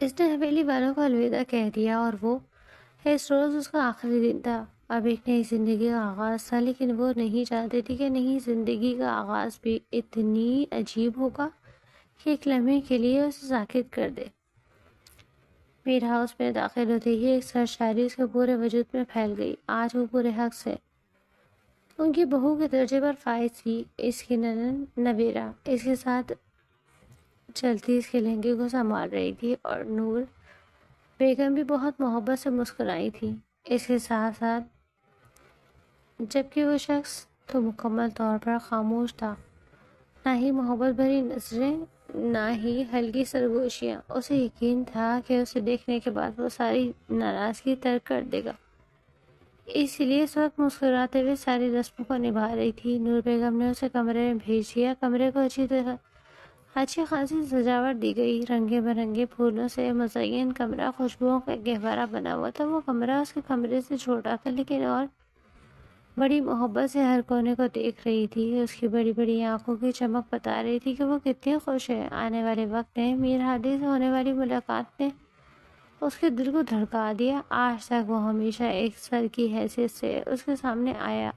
اس نے حویلی والوں کو الوداع کہہ دیا، اور وہ اس روز اس کا آخری دن تھا۔ اب ایک نئی زندگی کا آغاز تھا، لیکن وہ نہیں جانتی تھی کہ نئی زندگی کا آغاز بھی اتنی عجیب ہوگا کہ ایک لمحے کے لیے اسے ساکت کر دے۔ میر ہاؤس میں داخل ہوتے ہی ایک سرشاری اس کے پورے وجود میں پھیل گئی۔ آج وہ پورے حق سے ان کی بہو کے درجے پر فائز تھی۔ اس کی ننند نویرہ اس کے ساتھ چلتی اس کے لہنگے کو سنبھال رہی تھی، اور نور بیگم بھی بہت محبت سے مسکرائی تھی اس کے ساتھ ساتھ، جبکہ وہ شخص تو مکمل طور پر خاموش تھا، نہ ہی محبت بھری نظریں، نہ ہی ہلکی سرگوشیاں۔ اسے یقین تھا کہ اسے دیکھنے کے بعد وہ ساری ناراضگی ترک کر دے گا، اس لیے اس وقت مسکراتے ہوئے ساری رسموں کو نبھا رہی تھی۔ نور بیگم نے اسے کمرے میں بھیج دیا۔ کمرے کو اچھی خاصی سجاوٹ دی گئی، رنگے برنگے پھولوں سے مزین کمرہ خوشبوؤں کا گہوارہ بنا ہوا تھا۔ وہ کمرہ اس کے کمرے سے چھوٹا تھا، لیکن اور بڑی محبت سے ہر کونے کو دیکھ رہی تھی۔ اس کی بڑی بڑی آنکھوں کی چمک بتا رہی تھی کہ وہ کتنی خوش ہے۔ آنے والے وقت نے، میر ہادی سے ہونے والی ملاقات نے اس کے دل کو دھڑکا دیا۔ آج تک وہ ہمیشہ ایک سر کی حیثیت سے اس کے سامنے آیا،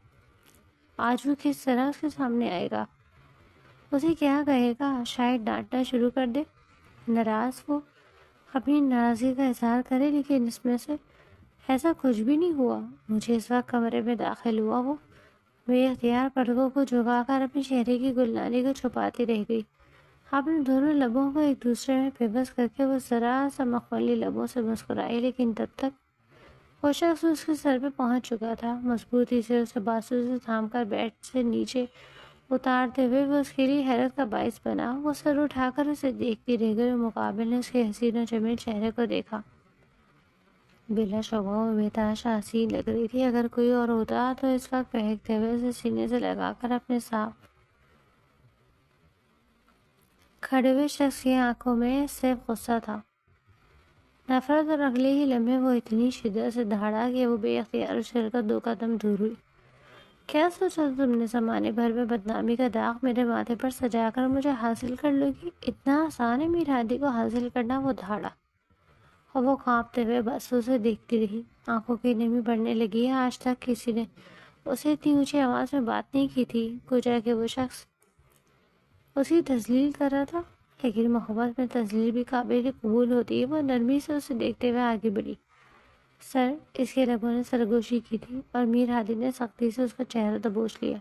آج وہ کس طرح اس کے سامنے آئے گا؟ اسے کیا کہے گا؟ شاید ڈانٹنا شروع کر دے، ناراض وہ اپنی ناراضگی کا اظہار کرے، لیکن اس میں سے ایسا کچھ بھی نہیں ہوا۔ مجھے اس وقت کمرے میں داخل ہوا، وہ بے اختیار پلکوں کو جھکا کر اپنے چہرے کی گلناری کو چھپاتی رہ گئی۔ اپنے دونوں لبوں کو ایک دوسرے میں پیوست کر کے وہ ذرا سا مخملی لبوں سے مسکرائی، لیکن تب تک وہ شخص اس کے سر پہ پہنچ چکا تھا۔ مضبوطی سے اسے بازو سے تھام کر بیڈ سے نیچے اتارتے ہوئے وہ اس کے لیے حیرت کا باعث بنا۔ وہ سر اٹھا کر اسے دیکھتی رہ گئی اور مقابل نے اس کے حسین و جمیل چہرے کو دیکھا۔ بلا شبہ وہ بےتحاشا حسین لگ رہی تھی۔ اگر کوئی اور ہوتا تو اس وقت بہکتے ہوئے اسے سینے سے لگا کر اپنے صاف کھڑے ہوئے شخص کی آنکھوں میں صرف غصہ تھا، نفرت، اور اگلے ہی لمحے وہ اتنی شدت سے دھاڑا کہ وہ بے اختیار اچھل کر دو قدم دور ہوئی۔ کیا سوچا تم نے زمانے بھر میں بدنامی کا داغ میرے ماتھے پر سجا کر مجھے حاصل کر لو گی؟ اتنا آسان ہے میر ہادی کو حاصل کرنا؟ وہ دھاڑا اور وہ کانپتے ہوئے بس اسے دیکھتی رہی۔ آنکھوں کی نمی بڑھنے لگی۔ آج تک کسی نے اسے اتنی اونچی آواز میں بات نہیں کی تھی، گویا کہ وہ شخص اسی تذلیل کر رہا تھا، لیکن محبت میں تذلیل بھی قابل قبول ہوتی ہے۔ وہ نرمی سے اسے دیکھتے ہوئے آگے بڑھی۔ سر، اس کے لبوں نے سرگوشی کی تھی اور میر ہادی نے سختی سے اس کا چہرہ دبوچ لیا۔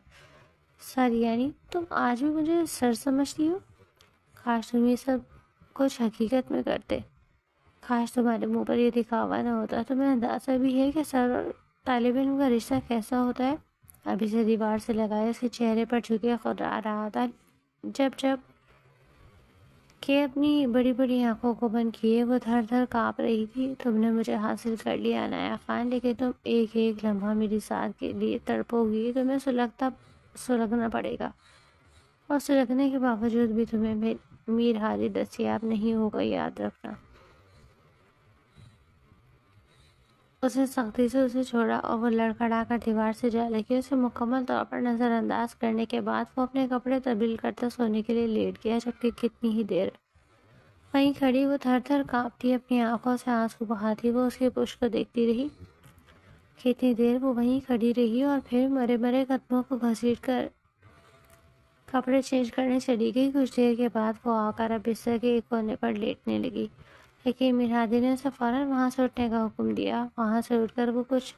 سر یعنی تم آج بھی مجھے سر سمجھتی ہو؟ کاش تم یہ سب کچھ حقیقت میں کرتے، کاش تمہارے منہ پر یہ دکھاوا نہ ہوتا۔ تمہیں اندازہ بھی ہے کہ سر اور طالب علم کا رشتہ کیسا ہوتا ہے؟ ابھی سے دیوار سے لگائے اس کے چہرے پر جھکے خود آ رہا تھا، جب کہ اپنی بڑی بڑی آنکھوں کو بند کیے وہ تھر تھر کانپ رہی تھی۔ تم نے مجھے حاصل کر لیا عنایا خان، لیکن تم ایک ایک لمحہ میری ساتھ کے لیے تڑپو گی۔ تمہیں سلگنا پڑے گا، اور سلگنے کے باوجود بھی تمہیں میر ہادی دستیاب نہیں ہوگا، یاد رکھنا۔ اس نے سختی سے اسے چھوڑا اور وہ لڑکھڑا کر دیوار سے جا لگی۔ اسے مکمل طور پر نظر انداز کرنے کے بعد وہ اپنے کپڑے تبدیل کرتا سونے کے لیے لیٹ گیا، جبکہ کتنی ہی دیر وہیں کھڑی وہ تھر تھر کانپتی اپنی آنکھوں سے آنسو بہاتی وہ اس کی پشت کو دیکھتی رہی۔ کتنی دیر وہ وہیں کھڑی رہی اور پھر مرے مرے قدموں کو گھسیٹ کر کپڑے چینج کرنے چلی گئی۔ کچھ دیر کے بعد وہ آ کر اب بستر کے ایک کونے پر لیٹنے لگی، لیکن میر ہادی نے اسے فوراً وہاں سے اٹھنے کا حکم دیا۔ وہاں سے اٹھ کر وہ کچھ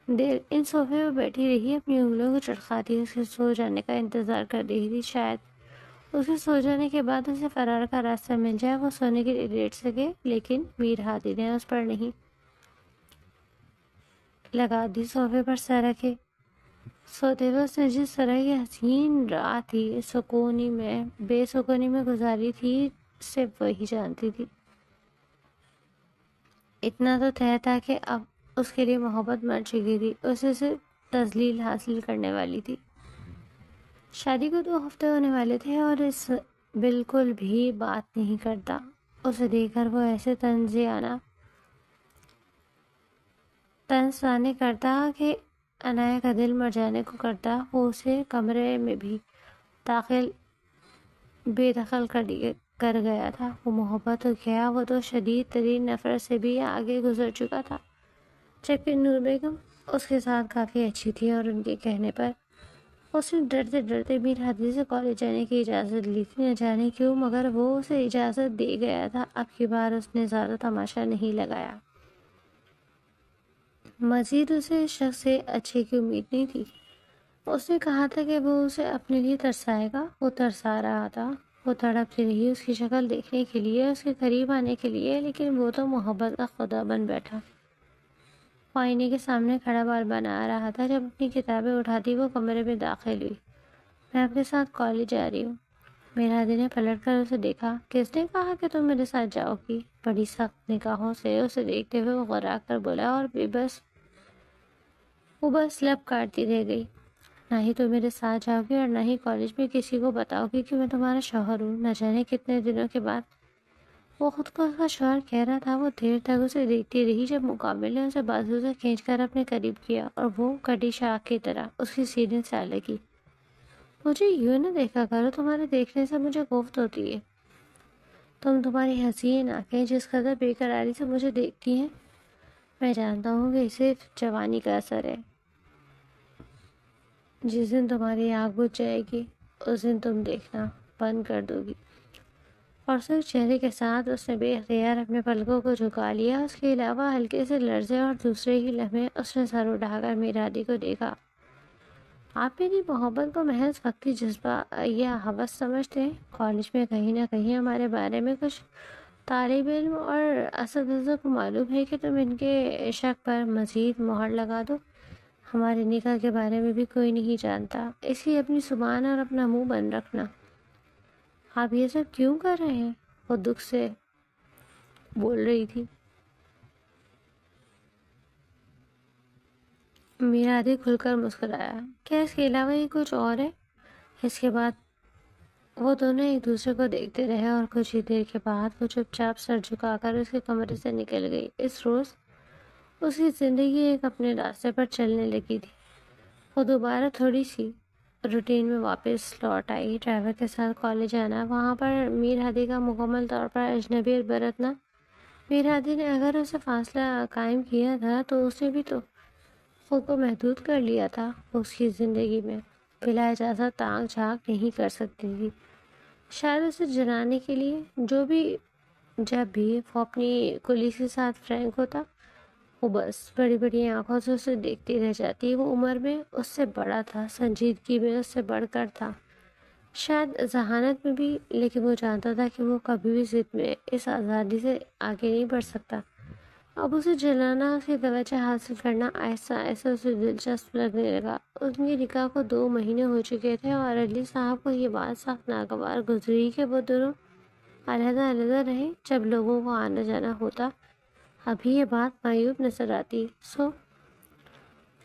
دیر ان صوفے پہ بیٹھی رہی، اپنی انگلیوں کو چٹکاتی اس کے سو جانے کا انتظار کر رہی تھی۔ شاید اس کے سو جانے کے بعد اسے فرار کا راستہ مل جائے، وہ سونے کے لیے لیٹ سکے، لیکن میر ہادی نے اس پر نہیں لگا دی۔ صوفے پر سر رکھے سوتے ہوئے اس نے جس طرح کی حسین رات تھی بے سکونی میں گزاری تھی، صرف وہی جانتی تھی۔ اتنا تو طے تھا کہ اب اس کے لیے محبت مر چکی تھی، اسے صرف تذلیل حاصل کرنے والی تھی۔ شادی کو 2 ہفتے ہونے والے تھے اور اس بالکل بھی بات نہیں کرتا۔ اسے دیکھ کر وہ ایسے طنز کرتا کہ عنایا کا دل مر جانے کو کرتا۔ وہ اسے کمرے میں بھی بے دخل کر گیا تھا۔ وہ محبت تو کیا، وہ تو شدید ترین نفرت سے بھی آگے گزر چکا تھا۔ جبکہ نور بیگم اس کے ساتھ کافی اچھی تھی اور ان کے کہنے پر اس نے ڈرتے ڈرتے میر ہادی سے کالج جانے کی اجازت لی تھی۔ نہ جانے کیوں، مگر وہ اسے اجازت دے گیا تھا۔ اب کی بار اس نے زیادہ تماشا نہیں لگایا۔ مزید اسے اس شخص سے اچھے کی امید نہیں تھی۔ اس نے کہا تھا کہ وہ اسے اپنے لیے ترسائے گا، وہ ترسا رہا تھا۔ وہ تڑپتی رہی اس کی شکل دیکھنے کے لیے، اس کے قریب آنے کے لیے، لیکن وہ تو محبت کا خدا بن بیٹھا۔ وہ آئینے کے سامنے کھڑا بال بنا رہا تھا۔ جب اپنی کتابیں اٹھاتی وہ کمرے میں داخل ہوئی۔ میں اپنے ساتھ کالج جا رہی ہوں۔ میر ہادی نے پلٹ کر اسے دیکھا۔ کس نے کہا کہ تم میرے ساتھ جاؤ گی؟ بڑی سخت نگاہوں سے اسے دیکھتے ہوئے وہ غرا کر بولا، اور وہ بس لب کاٹتی رہ گئی۔ نہ ہی تم میرے ساتھ جاؤ گی اور نہ ہی کالج میں کسی کو بتاؤ گی کہ میں تمہارا شوہر ہوں۔ نہ جانے کتنے دنوں کے بعد وہ خود کو اس کا شوہر کہہ رہا تھا۔ وہ دیر تک اسے دیکھتی رہی، جب مقابل نے اسے بازو سے کھینچ کر اپنے قریب کیا اور وہ کٹی شاخ کی طرح اس کی سینے سے آ لگی۔ مجھے یوں نہ دیکھا کرو، تمہارے دیکھنے سے مجھے کوفت ہوتی ہے۔ تمہاری حسین آنکھیں جس قدر بے قراری سے مجھے دیکھتی ہیں، میں جانتا ہوں کہ صرف جوانی کا اثر ہے۔ جس دن تمہاری آنکھ بجھ جائے گی اس دن تم دیکھنا بند کر دو گی۔ اور صرف چہرے کے ساتھ اس نے بے اختیار اپنے پلکوں کو جھکا لیا۔ اس کے علاوہ ہلکے سے لرزے اور دوسرے ہی لمحے اس نے سر اٹھا کر میرادی کو دیکھا۔ آپ میری محبت کو محض وقتی جذبہ یا ہوس سمجھتے ہیں؟ کالج میں کہیں نہ کہیں ہمارے بارے میں کچھ طالب علم اور اساتذہ کو معلوم ہے کہ تم ان کے شک پر مزید مہر لگا دو۔ ہمارے نکاح کے بارے میں بھی کوئی نہیں جانتا، اس لیے اپنی زبان اور اپنا منہ بند رکھنا۔ آپ یہ سب کیوں کر رہے ہیں؟ وہ دکھ سے بول رہی تھی۔ میرادی کھل کر مسکرایا۔ کیا اس کے علاوہ یہ کچھ اور ہے؟ اس کے بعد وہ دونوں ایک دوسرے کو دیکھتے رہے اور کچھ ہی دیر کے بعد وہ چپ چاپ سر جھکا کر اس کے کمرے سے نکل گئی۔ اس روز اس کی زندگی ایک اپنے راستے پر چلنے لگی تھی۔ وہ دوبارہ تھوڑی سی روٹین میں واپس لوٹ آئی۔ ڈرائیور کے ساتھ کالج جانا، وہاں پر میر ہادی کا مکمل طور پر اجنبیت برتنا۔ میر ہادی نے اگر اسے فاصلہ قائم کیا تھا تو اس نے بھی تو خود کو محدود کر لیا تھا۔ اس کی زندگی میں بلا اجازت تانگ جھانک نہیں کر سکتی تھی، شاید اسے جلانے کے لیے۔ جب بھی وہ اپنی کلیگ کے ساتھ فرینک ہوتا، وہ بس بڑی بڑی آنکھوں سے اسے دیکھتی رہ جاتی۔ وہ عمر میں اس سے بڑا تھا، سنجیدگی میں اس سے بڑھ کر تھا، شاید ذہانت میں بھی، لیکن وہ جانتا تھا کہ وہ کبھی بھی ضد میں اس آزادی سے آگے نہیں بڑھ سکتا۔ اب اسے جلانا، اس کی توجہ حاصل کرنا آہستہ آہستہ اسے دلچسپ لگنے لگا۔ ان کے نکاح کو 2 مہینے ہو چکے تھے اور علی صاحب کو یہ بات سخت ناگوار گزری کہ وہ دونوں علیحدہ علیحدہ رہے جب لوگوں کو آنا جانا ہوتا۔ ابھی یہ بات معیوب نظر آتی۔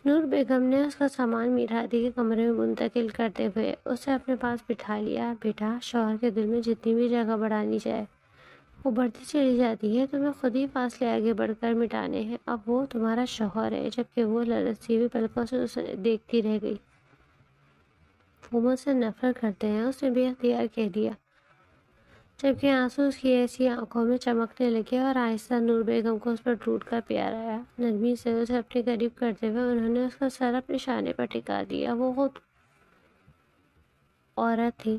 نور بیگم نے اس کا سامان میر ہادی کے کمرے میں منتقل کرتے ہوئے اسے اپنے پاس بٹھا لیا۔ بیٹا، شوہر کے دل میں جتنی بھی جگہ بڑھانی جائے وہ بڑھتی چلی جاتی ہے، تمہیں خود ہی فاصلے آگے بڑھ کر مٹانے ہیں۔ اب وہ تمہارا شوہر ہے۔ جبکہ وہ للچتی ہوئی پلکوں سے اسے دیکھتی رہ گئی۔ وہ مجھ سے نفرت کرتے ہیں، اس نے بے اختیار کہہ دیا، جبکہ آنسو اس کی ایسی آنکھوں میں چمکنے لگے اور آہستہ نور بیگم کو اس پر ٹوٹ کر پیار آیا۔ نرمی سے اسے اپنے قریب کرتے ہوئے انہوں نے اس کا سر اپنے شانے پر ٹکا دیا۔ وہ خود عورت تھی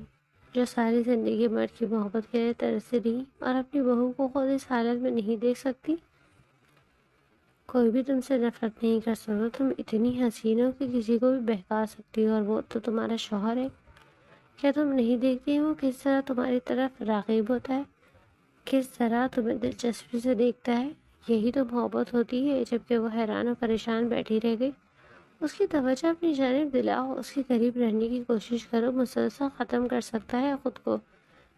جو ساری زندگی مرد کی محبت کے لیے ترستی رہی اور اپنی بہو کو خود اس حالت میں نہیں دیکھ سکتی۔ کوئی بھی تم سے نفرت نہیں کر سکتا، تم اتنی حسین ہو کہ کسی کو بھی بہکا سکتی ہو، اور وہ تو تمہارا شوہر ہے۔ کیا تم نہیں دیکھتی وہ کس طرح تمہاری طرف راغب ہوتا ہے، کس طرح تمہیں دلچسپی سے دیکھتا ہے؟ یہی تو محبت ہوتی ہے۔ جبکہ وہ حیران و پریشان بیٹھی رہ گئی۔ اس کی توجہ اپنی جانب دلاؤ، اس کے قریب رہنے کی کوشش کرو، مسلسل ختم کر سکتا ہے خود کو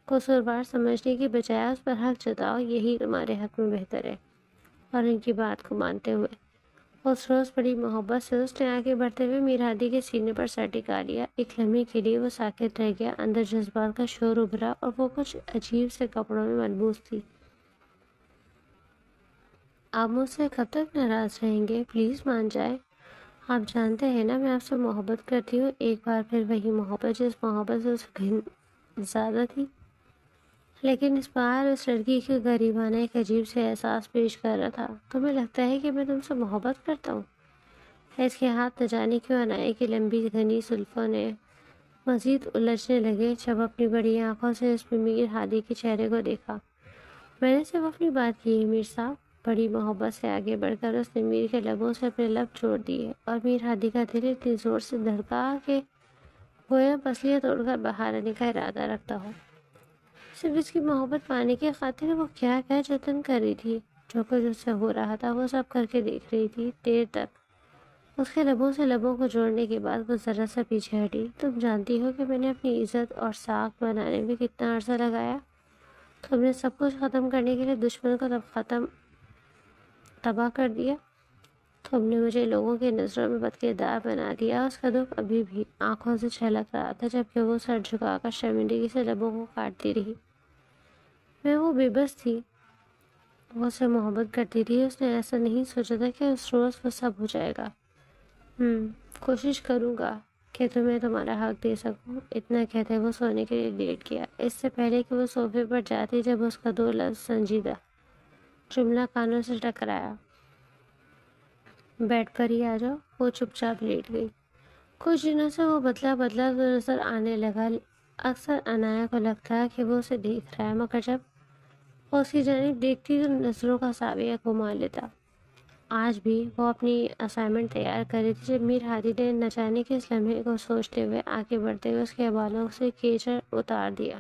قصوروار سمجھنے کی بجائے اس پر حق جتاؤ، یہی تمہارے حق میں بہتر ہے۔ اور ان کی بات کو مانتے ہوئے اس روز بڑی محبت سے اس نے آگے بڑھتے ہوئے میر ہادی کے سینے پر سر ٹکا لیا۔ ایک لمحے کے لیے وہ ساکت رہ گیا، اندر جذبات کا شور ابھرا اور وہ کچھ عجیب سے کپڑوں میں ملبوس تھی۔ آپ مجھ سے کب تک ناراض رہیں گے؟ پلیز مان جائیں۔ آپ جانتے ہیں نا میں آپ سے محبت کرتی ہوں۔ ایک بار پھر وہی محبت جس محبت سے اسے گھن زیادہ تھی، لیکن اس بار اس لڑکی کے غریبانہ ایک عجیب سے احساس پیش کر رہا تھا۔ تمہیں لگتا ہے کہ میں تم سے محبت کرتا ہوں؟ اس کے ہاتھ نہ جانے کیوں انائی کی لمبی گھنی زلفوں نے مزید الجھنے لگے جب اپنی بڑی آنکھوں سے اس میں میر ہادی کے چہرے کو دیکھا۔ میں نے صرف اپنی بات کی ہے میر صاحب۔ بڑی محبت سے آگے بڑھ کر اس نے میر کے لبوں سے اپنے لب چھوڑ دیے اور میر ہادی کا دل اتنی زور سے دھڑکا کہ گویا پسلیاں توڑ کر باہر آنے کا ارادہ رکھتا ہو۔ صرف اس کی محبت پانے کی خاطر وہ کیا کیا جتن کر رہی تھی۔ جو کچھ اس سے ہو رہا تھا وہ سب کر کے دیکھ رہی تھی۔ دیر تک اس کے لبوں سے لبوں کو جوڑنے کے بعد وہ ذرا سا پیچھے ہٹی۔ تم جانتی ہو کہ میں نے اپنی عزت اور ساکھ بنانے میں کتنا عرصہ لگایا؟ تم نے سب کچھ ختم کرنے کے لیے دشمن کو تباہ کر دیا۔ تم نے مجھے لوگوں کی نظروں میں بد کردار بنا دیا۔ اس کا دکھ ابھی بھی آنکھوں سے چھلک رہا تھا جبکہ وہ سر جھکا کر شرمندگی سے لبوں کو کاٹتی رہی۔ میں وہ بے بس تھی وہ اسے محبت کرتی تھی، اس نے ایسا نہیں سوچا تھا کہ اس روز وہ سب ہو جائے گا۔ کوشش کروں گا کہ تمہیں تمہارا حق دے سکوں، اتنا کہتے وہ سونے کے لیے لیٹ گیا۔ اس سے پہلے کہ وہ صوفے پر جاتی، جب اس کا 2 لفظ سنجیدہ جملہ کانوں سے ٹکرایا، بیڈ پر ہی آ جاؤ، وہ چپ چاپ لیٹ گئی۔ کچھ دنوں سے وہ بدلا بدلا نظر آنے لگا۔ اکثر عنایا کو لگتا کہ وہ اسے دیکھ رہا ہے، مگر جب وہ اس کی جانب دیکھتی تو نظروں کا ساویہ گھما لیتا۔ آج بھی وہ اپنی اسائنمنٹ تیار کر رہی تھی جب میر ہادی نے نہ جانے کے اس لمحے کو سوچتے ہوئے آگے بڑھتے ہوئے اس کے بالوں سے کیچڑ اتار دیا۔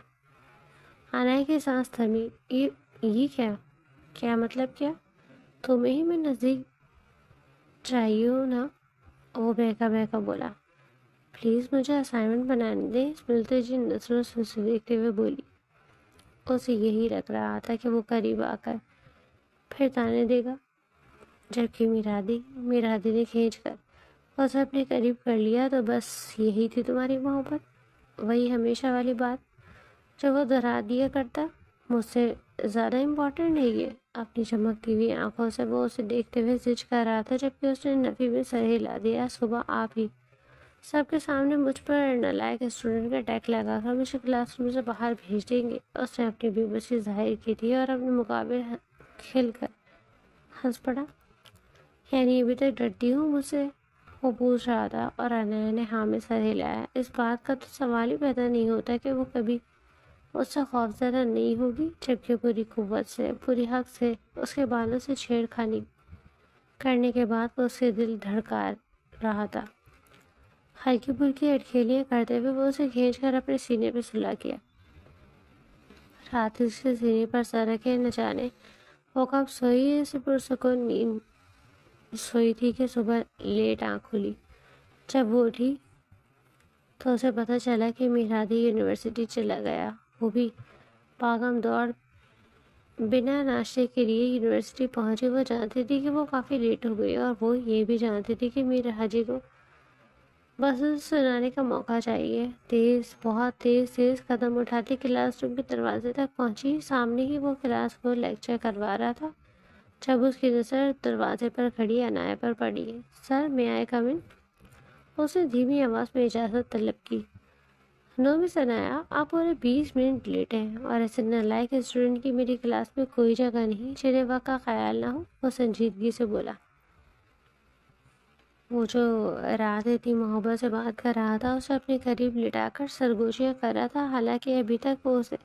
عنایا کی سانس تھمی۔ یہ کیا مطلب کیا؟ تمہیں ہی میں نزدیک چاہیے ہوں نا؟ وہ بہکا بہکا بولا۔ پلیز مجھے اسائنمنٹ بنانے دیں، اس ملتے جی نظروں سے اسے دیکھتے ہوئے بولی۔ اسے یہی لگ رہا تھا کہ وہ قریب آ کر پھر تانے دے گا، جبکہ میر ہادی نے کھینچ کر اسے اپنے قریب کر لیا۔ تو بس یہی تھی تمہاری محبت؟ وہی ہمیشہ والی بات جو وہ دہرا دیا کرتا، مجھ سے زیادہ امپورٹنٹ ہے یہ؟ اپنی چمکتی ہوئی آنکھوں سے وہ اسے دیکھتے ہوئے زج کر رہا تھا، جبکہ اس نے نفی میں سر ہلا دیا۔ صبح آپ ہی سب کے سامنے مجھ پر نالائق اسٹوڈنٹ کا ٹیگ لگا کر مجھے کلاس روم سے باہر بھیج دیں گے؟ اس نے اپنی بے بسی ظاہر کی تھی اور اپنے مقابل کھل کر ہنس پڑا۔ یعنی ابھی تک ڈرتی ہوں مجھ سے؟ وہ پوچھ رہا تھا اور عنایا نے ہاں میں سر ہلایا۔ اس بات کا تو سوال ہی پیدا نہیں ہوتا کہ وہ کبھی اس سے خوفزدہ نہیں ہوگی، جبکہ پوری قوت سے، پوری حق سے اس کے بالوں سے چھیڑ خانی کرنے کے بعد وہ اس کے دل دھڑکا رہا تھا۔ ہلکی پھلکی اٹکھیلیاں کرتے ہوئے وہ اسے کھینچ کر اپنے سینے پہ سلا کیا۔ رات اس کے سینے پر سر رکھے نہ جانے وہ کب سوئی، اسے پرسکون نیند سوئی تھی کہ صبح لیٹ آنکھ کھلی۔ جب وہ اٹھی تو اسے پتہ چلا کہ میر ہادی یونیورسٹی چلا گیا، وہ بھی بھاگم دوڑ بنا ناشتے کے لیے یونیورسٹی پہنچی۔ وہ جانتی تھی کہ وہ کافی لیٹ ہو گئی، اور وہ یہ بھی جانتی تھی کہ میر حاجی کو بس سنانے کا موقع چاہیے۔ بہت تیز قدم اٹھاتی کلاس روم کے دروازے تک پہنچی۔ سامنے ہی وہ کلاس کو لیکچر کروا رہا تھا جب اس کی نظر دروازے پر کھڑی عنایا پر پڑی۔ سر میں آئے کم ان؟ اس نے دھیمی آواز میں اجازت طلب کی۔ نو مس عنایا، آپ پورے 20 منٹ لیٹ ہیں، اور ایسے نالائق اسٹوڈنٹ کی میری کلاس میں کوئی جگہ نہیں جنہیں وقت کا خیال نہ ہو، وہ سنجیدگی سے بولا۔ وہ جو رات اتنی محبت سے بات کر رہا تھا، اسے اپنے قریب لٹا کر سرگوشیاں کر رہا تھا، حالانکہ ابھی تک وہ اسے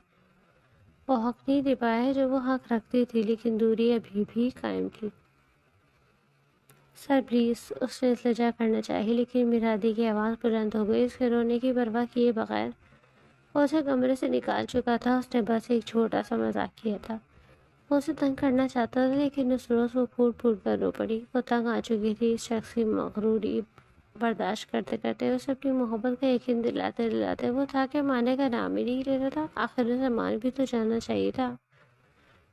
وہ حق نہیں دے پایا ہے جو وہ حق رکھتی تھی، لیکن دوری ابھی بھی قائم تھی۔ سر پلیز، اس نے التجا کرنا چاہی، لیکن میر ہادی کی آواز بلند ہو گئی۔ اس کے رونے کی پرواہ کیے بغیر وہ اسے کمرے سے نکال چکا تھا۔ اس نے بس ایک چھوٹا سا مذاق کیا تھا، وہ اسے تنگ کرنا چاہتا تھا، لیکن اس روز وہ پھوٹ پھوٹ کر رو پڑی۔ وہ تنگ آ چکی تھی اس شخص کی مغروری برداشت کرتے کرتے، اسے اپنی محبت کا یقین دلاتے دلاتے۔ وہ تھا کہ ماننے کا نام ہی نہیں لیتا تھا، آخر اسے مان بھی تو جانا چاہیے تھا۔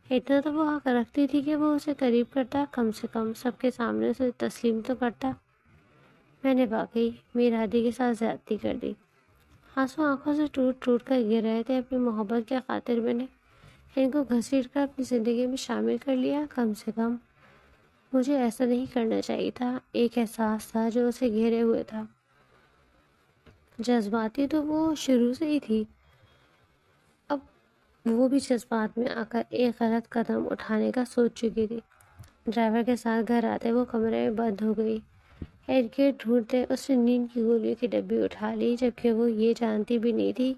اتنا تو وہ حق رکھتی تھی کہ وہ اسے قریب کرتا، کم سے کم سب کے سامنے اسے تسلیم تو کرتا۔ میں نے واقعی میر ہادی کے ساتھ زیادتی کر دی۔ آنسو آنکھوں سے ٹوٹ ٹوٹ کر گر رہے تھے۔ اپنی محبت کے خاطر میں نے ان کو گھسیٹ کر اپنی زندگی میں شامل کر لیا، کم سے کم مجھے ایسا نہیں کرنا چاہیے تھا۔ ایک احساس تھا جو اسے گھیرے ہوئے تھا۔ جذباتی تو وہ شروع سے ہی تھی، اب وہ بھی جذبات میں آ کر ایک غلط قدم اٹھانے کا سوچ چکی تھی۔ ڈرائیور کے ساتھ گھر آتے وہ کمرے میں بند ہو گئی۔ ارد گرد ڈھونڈتے اس نے نیند کی گولیوں کی ڈبی اٹھا لی، جبکہ وہ یہ جانتی بھی نہیں تھی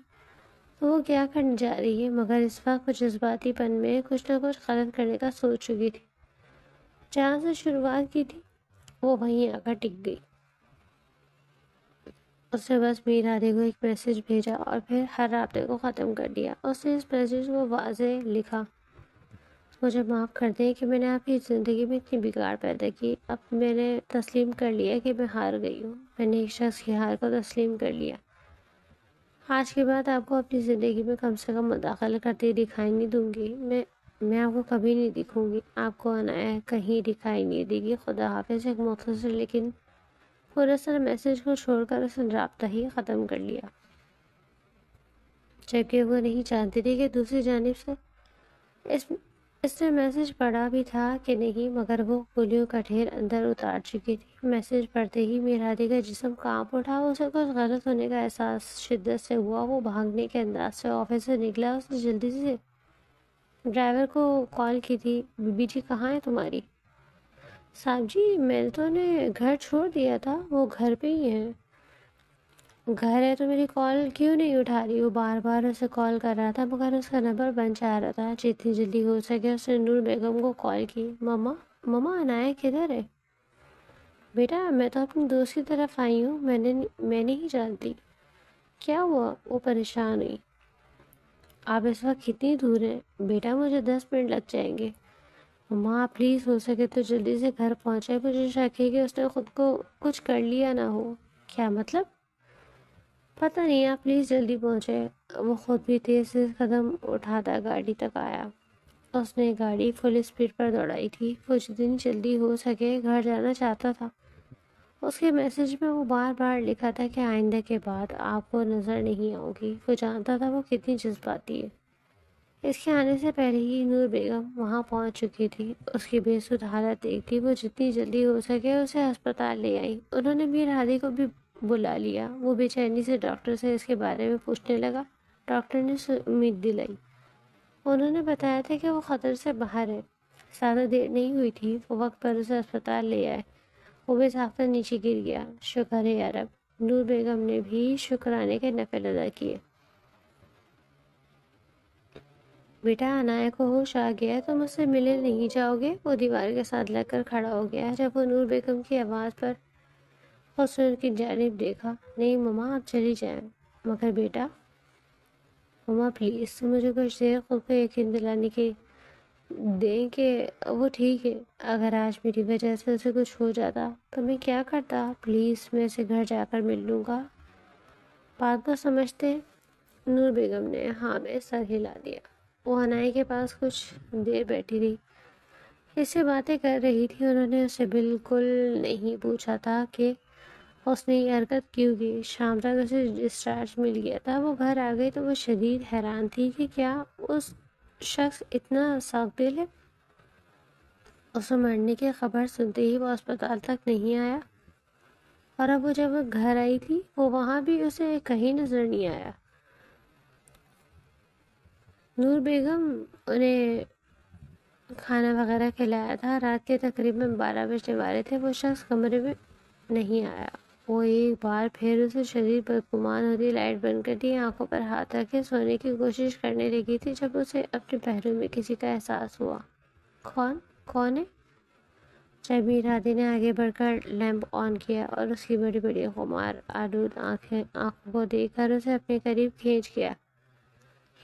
تو وہ کیا کرنے جا رہی ہے، مگر اس وقت وہ جذباتی پن میں کچھ نہ کچھ غلط کرنے کا سوچ چکی تھی۔ جہاں سے شروعات کی تھی وہ وہیں آ کر ٹک گئی۔ اس نے بس میر ہادی کو ایک میسج بھیجا اور پھر ہر رابطے کو ختم کر دیا۔ اس نے اس میسج کو واضح لکھا، مجھے معاف کر دیں کہ میں نے آپ کی زندگی میں اتنی بگاڑ پیدا کی۔ اب میں نے تسلیم کر لیا کہ میں ہار گئی ہوں، میں نے ایک شخص کی ہار کو تسلیم کر لیا۔ آج کے بعد آپ کو اپنی زندگی میں کم سے کم مداخلت کرتے دکھائی نہیں دوں گی۔ میں آپ کو کبھی نہیں دکھوں گی، آپ کو عنایا کہیں دکھائی نہیں دے گی۔ خدا حافظ۔ ایک مختصر لیکن پراسر میسج کو چھوڑ کر اس نے رابطہ ہی ختم کر لیا، جبکہ وہ نہیں چاہتی تھی کہ دوسری جانب سے اس اس نے میسج پڑھا بھی تھا کہ نہیں، مگر وہ پولیو کا ڈھیر اندر اتار چکی تھی۔ میسج پڑھتے ہی میرادی کا جسم کانپ اٹھا، اسے کچھ غلط ہونے کا احساس شدت سے ہوا۔ وہ بھاگنے کے انداز سے آفس سے نکلا۔ اس نے جلدی سے ڈرائیور کو کال کی تھی، بی بی جی کہاں ہے تمہاری؟ صاحب جی، میں تو نے گھر چھوڑ دیا تھا، وہ گھر پہ ہی ہیں۔ گھر ہے تو میری کال کیوں نہیں اٹھا رہی؟ وہ بار بار اسے کال کر رہا تھا مگر اس کا نمبر بند آ رہا تھا۔ جتنی جلدی ہو سکے اس نے نور بیگم کو کال کی۔ ماما عنایت کدھر ہے؟ بیٹا میں تو اپنی دوست کی طرف آئی ہوں، میں نہیں جانتی۔ کیا ہوا؟ وہ پریشان ہوئی۔ آپ اس وقت کتنی دور ہیں؟ بیٹا مجھے 10 منٹ لگ جائیں گے۔ ماما پلیز ہو سکے تو جلدی سے گھر پہنچے، مجھے شک ہے کہ اس نے خود کو کچھ کر لیا نہ ہو۔ کیا مطلب؟ پتہ نہیں، آپ پلیز جلدی پہنچے۔ وہ خود بھی تیز تیز قدم اٹھاتا گاڑی تک آیا۔ اس نے گاڑی فل اسپیڈ پر دوڑائی تھی۔ وہ جتنی جلدی ہو سکے گھر جانا چاہتا تھا۔ اس کے میسج میں وہ بار بار لکھا تھا کہ آئندہ کے بعد آپ کو نظر نہیں آؤں گی۔ وہ جانتا تھا وہ کتنی جذباتی ہے۔ اس کے آنے سے پہلے ہی نور بیگم وہاں پہنچ چکی تھی۔ اس کی بے سود حالت دیکھتی وہ جتنی جلدی ہو سکے اسے ہسپتال لے آئی۔ انہوں نے میر ہادی کو بھی بلا لیا۔ وہ بے چینی سے ڈاکٹر سے اس کے بارے میں پوچھنے لگا۔ ڈاکٹر نے امید دلائی۔ انہوں نے بتایا تھا کہ وہ خطر سے باہر ہے۔ زیادہ دیر نہیں ہوئی تھی، وہ وقت پر اسے ہسپتال لے آئے۔ وہ بے ساختہ نیچے گر گیا۔ شکر ہے یا رب۔ نور بیگم نے بھی شکرانے کے نفل ادا کیے۔ بیٹا عنایت کو ہوش آ گیا ہے، تم اس سے ملنے نہیں جاؤ گے؟ وہ دیوار کے ساتھ لگ کر کھڑا ہو گیا۔ جب وہ نور بیگم کی آواز پر اس نے ان کی جانب دیکھا۔ نہیں ماما آپ چلی جائیں۔ مگر بیٹا۔ ماما پلیز تم مجھے کچھ دیر خود کو یقین دلانے کی دیں کہ وہ ٹھیک ہے۔ اگر آج میری وجہ سے اسے کچھ ہو جاتا تو میں کیا کرتا؟ پلیز میں اسے گھر جا کر مل لوں گا۔ بات کو سمجھتے نور بیگم نے ہاں میں سر ہلا دیا۔ وہ عنایت کے پاس کچھ دیر بیٹھی رہی، اس سے باتیں کر رہی تھی۔ انہوں نے اسے بالکل نہیں پوچھا تھا کہ اس نے یہ حرکت کیوں کی۔ شام تک اسے ڈسچارج مل گیا تھا۔ وہ گھر آ گئی تو وہ شدید حیران تھی کہ کیا اس شخص اتنا سخت دل ہے؟ اسے مرنے کی خبر سنتے ہی وہ اسپتال تک نہیں آیا، اور اب وہ جب وہ گھر آئی تھی وہ وہاں بھی اسے کہیں نظر نہیں آیا۔ نور بیگم انہیں کھانا وغیرہ کھلایا تھا۔ رات کے تقریباً 12 بجنے والے تھے۔ وہ شخص کمرے میں نہیں آیا۔ وہ ایک بار پھر اسے شدید بدگمان ہوتی لائٹ بند کر دی، آنکھوں پر ہاتھ رکھے سونے کی کوشش کرنے لگی تھی جب اسے اپنے پہلو میں کسی کا احساس ہوا۔ کون ہے؟ جب میر ہادی نے آگے بڑھ کر لیمپ آن کیا اور اس کی بڑی بڑی خمار آلود آنکھوں کو دیکھ کر اسے اپنے قریب کھینچ گیا۔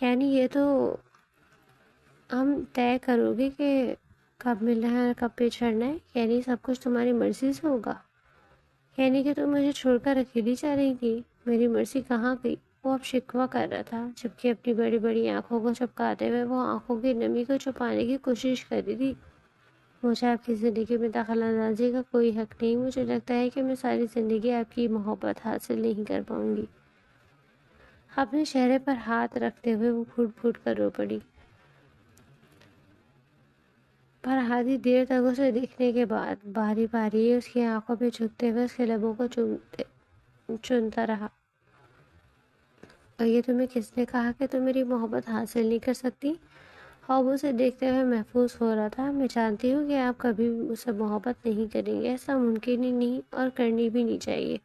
یعنی یہ تو ہم طے کرو گے کہ کب ملنا ہے اور کب پہ چڑھنا ہے؟ یعنی سب کچھ تمہاری مرضی سے ہوگا؟ یعنی کہ تم مجھے چھوڑ کر اکیلی جا رہی تھی؟ میری مرضی کہاں گئی؟ وہ اب شکوہ کر رہا تھا، جبکہ اپنی بڑی بڑی آنکھوں کو چپکاتے ہوئے وہ آنکھوں کی نمی کو چھپانے کی کوشش کر رہی تھی۔ مجھے آپ کی زندگی میں دخل اندازی کا کوئی حق نہیں۔ مجھے لگتا ہے کہ میں ساری زندگی آپ کی محبت حاصل نہیں کر پاؤں گی۔ اپنے چہرے پر ہاتھ رکھتے ہوئے وہ پھوٹ پھوٹ کر رو پڑی۔ پر آدھی دیر تک اسے دیکھنے کے بعد باری باری اس کی آنکھوں پہ جھکتے ہوئے اس کے لبوں کو چومتا رہا۔ اور یہ تمہیں کس نے کہا کہ تم میری محبت حاصل نہیں کر سکتی؟ خواب اسے دیکھتے ہوئے محفوظ ہو رہا تھا۔ میں جانتی ہوں کہ آپ کبھی مجھ سے محبت نہیں کریں گے، ایسا ممکن ہی نہیں اور کرنی بھی نہیں چاہیے۔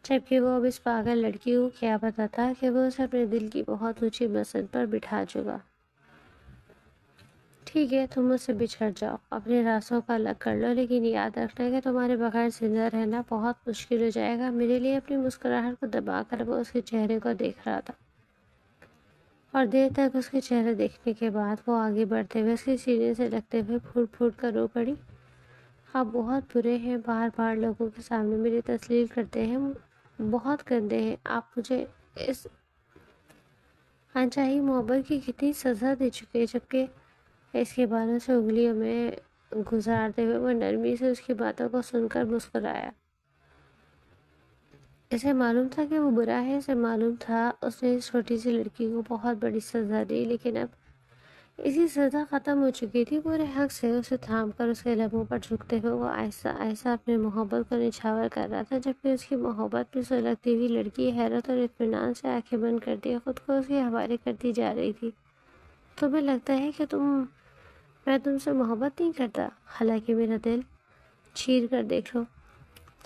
جبکہ وہ اب اس پاگل لڑکی کو کیا پتا تھا کہ وہ اسے اپنے دل کی بہت اونچی مسند پر بٹھا چکا۔ ٹھیک ہے، تم مجھ سے بچھڑ جاؤ، اپنے راستوں کا الگ کر لو، لیکن یاد رکھنا کہ تمہارے بغیر زندہ رہنا بہت مشکل ہو جائے گا۔ میرے لیے اپنی مسکراہٹ کو دبا کر وہ اس کے چہرے کو دیکھ رہا تھا، اور دیر تک اس کے چہرے دیکھنے کے بعد وہ آگے بڑھتے ہوئے اس کے سینے سے لگتے ہوئے پھوٹ پھوٹ کر رو پڑی۔ آپ بہت برے ہیں، بار بار لوگوں کے سامنے میری تسلیل کرتے ہیں، بہت گندے ہیں۔ آپ مجھے اس انچاہی محبت کی کتنی سزا دے چکے، جبکہ اس کے بالوں سے انگلیوں میں گزارتے ہوئے وہ نرمی سے اس کی باتوں کو سن کر مسکرایا۔ اسے معلوم تھا کہ وہ برا ہے، اسے معلوم تھا اس نے اس چھوٹی سی لڑکی کو بہت بڑی سزا دی، لیکن اب اسی سزا ختم ہو چکی تھی، پورے حق سے اسے تھام کر اس کے لبوں پر جھکتے ہوئے وہ آہستہ آہستہ اپنی محبت کو نچھاور کر رہا تھا، جبکہ اس کی محبت میں سلگتی ہوئی لڑکی حیرت اور اطمینان سے آنکھیں بند کرتی خود کو اس کے حوالے کرتی جا رہی تھی۔ تمہیں لگتا ہے کہ میں تم سے محبت نہیں کرتا، حالانکہ میرا دل چیر کر دیکھ لو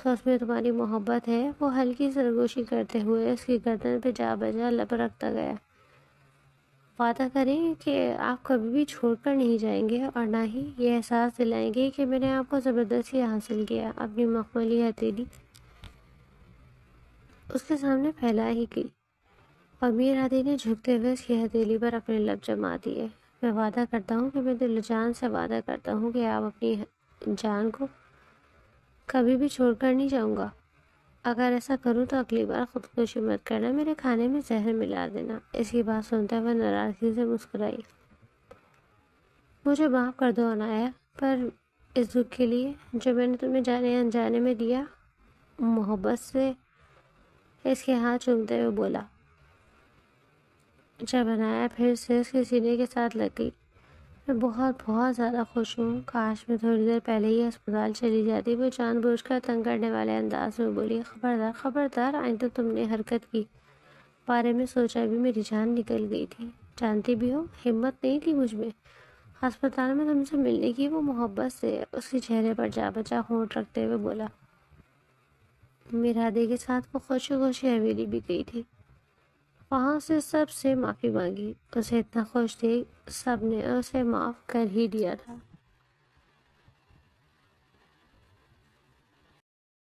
تو اس میں تمہاری محبت ہے۔ وہ ہلکی سرگوشی کرتے ہوئے اس کی گردن پہ جا بجا لب رکھتا گیا۔ وعدہ کریں کہ آپ کبھی بھی چھوڑ کر نہیں جائیں گے اور نہ ہی یہ احساس دلائیں گے کہ میں نے آپ کو زبردستی حاصل کیا۔ اپنی مخملی ہتھیلی اس کے سامنے پھیلا ہی گئی اور میر ہادی نے جھکتے ہوئے اس کی ہتھیلی پر اپنے لب جما دیے۔ میں وعدہ کرتا ہوں کہ میں دل و جان سے وعدہ کرتا ہوں کہ آپ اپنی جان کو کبھی بھی چھوڑ کر نہیں جاؤں گا۔ اگر ایسا کروں تو اگلی بار خودکشی مت کرنا، میرے کھانے میں زہر ملا دینا۔ اس کی بات سنتے ہوئے ناراضگی سے مسکرائی۔ مجھے معاف کر دو عنایا، پر اس دکھ کے لیے جو میں نے تمہیں جانے انجانے میں دیا۔ محبت سے اس کے ہاتھ چومتے ہوئے بولا۔ جب عنایا پھر سے اس کے سینے کے ساتھ لگ گئی۔ میں بہت بہت زیادہ خوش ہوں، کاش میں تھوڑی دیر پہلے ہی اسپتال چلی جاتی، وہ جان بوجھ کر تنگ کرنے والے انداز میں بولی۔ خبردار خبردار، آئندہ تم نے حرکت کی بارے میں سوچا بھی میری جان نکل گئی تھی۔ جانتی بھی ہو ہمت نہیں تھی مجھ میں ہسپتال میں تم سے ملنے کی۔ وہ محبت سے اس کے چہرے پر جا بجا ہونٹ رکھتے ہوئے بولا۔ میرادے کے ساتھ وہ خوشی خوشی حویلی بھی گئی تھی، وہاں سے سب سے معافی مانگی۔ اسے اتنا خوش دیکھ سب نے اسے معاف کر ہی دیا تھا۔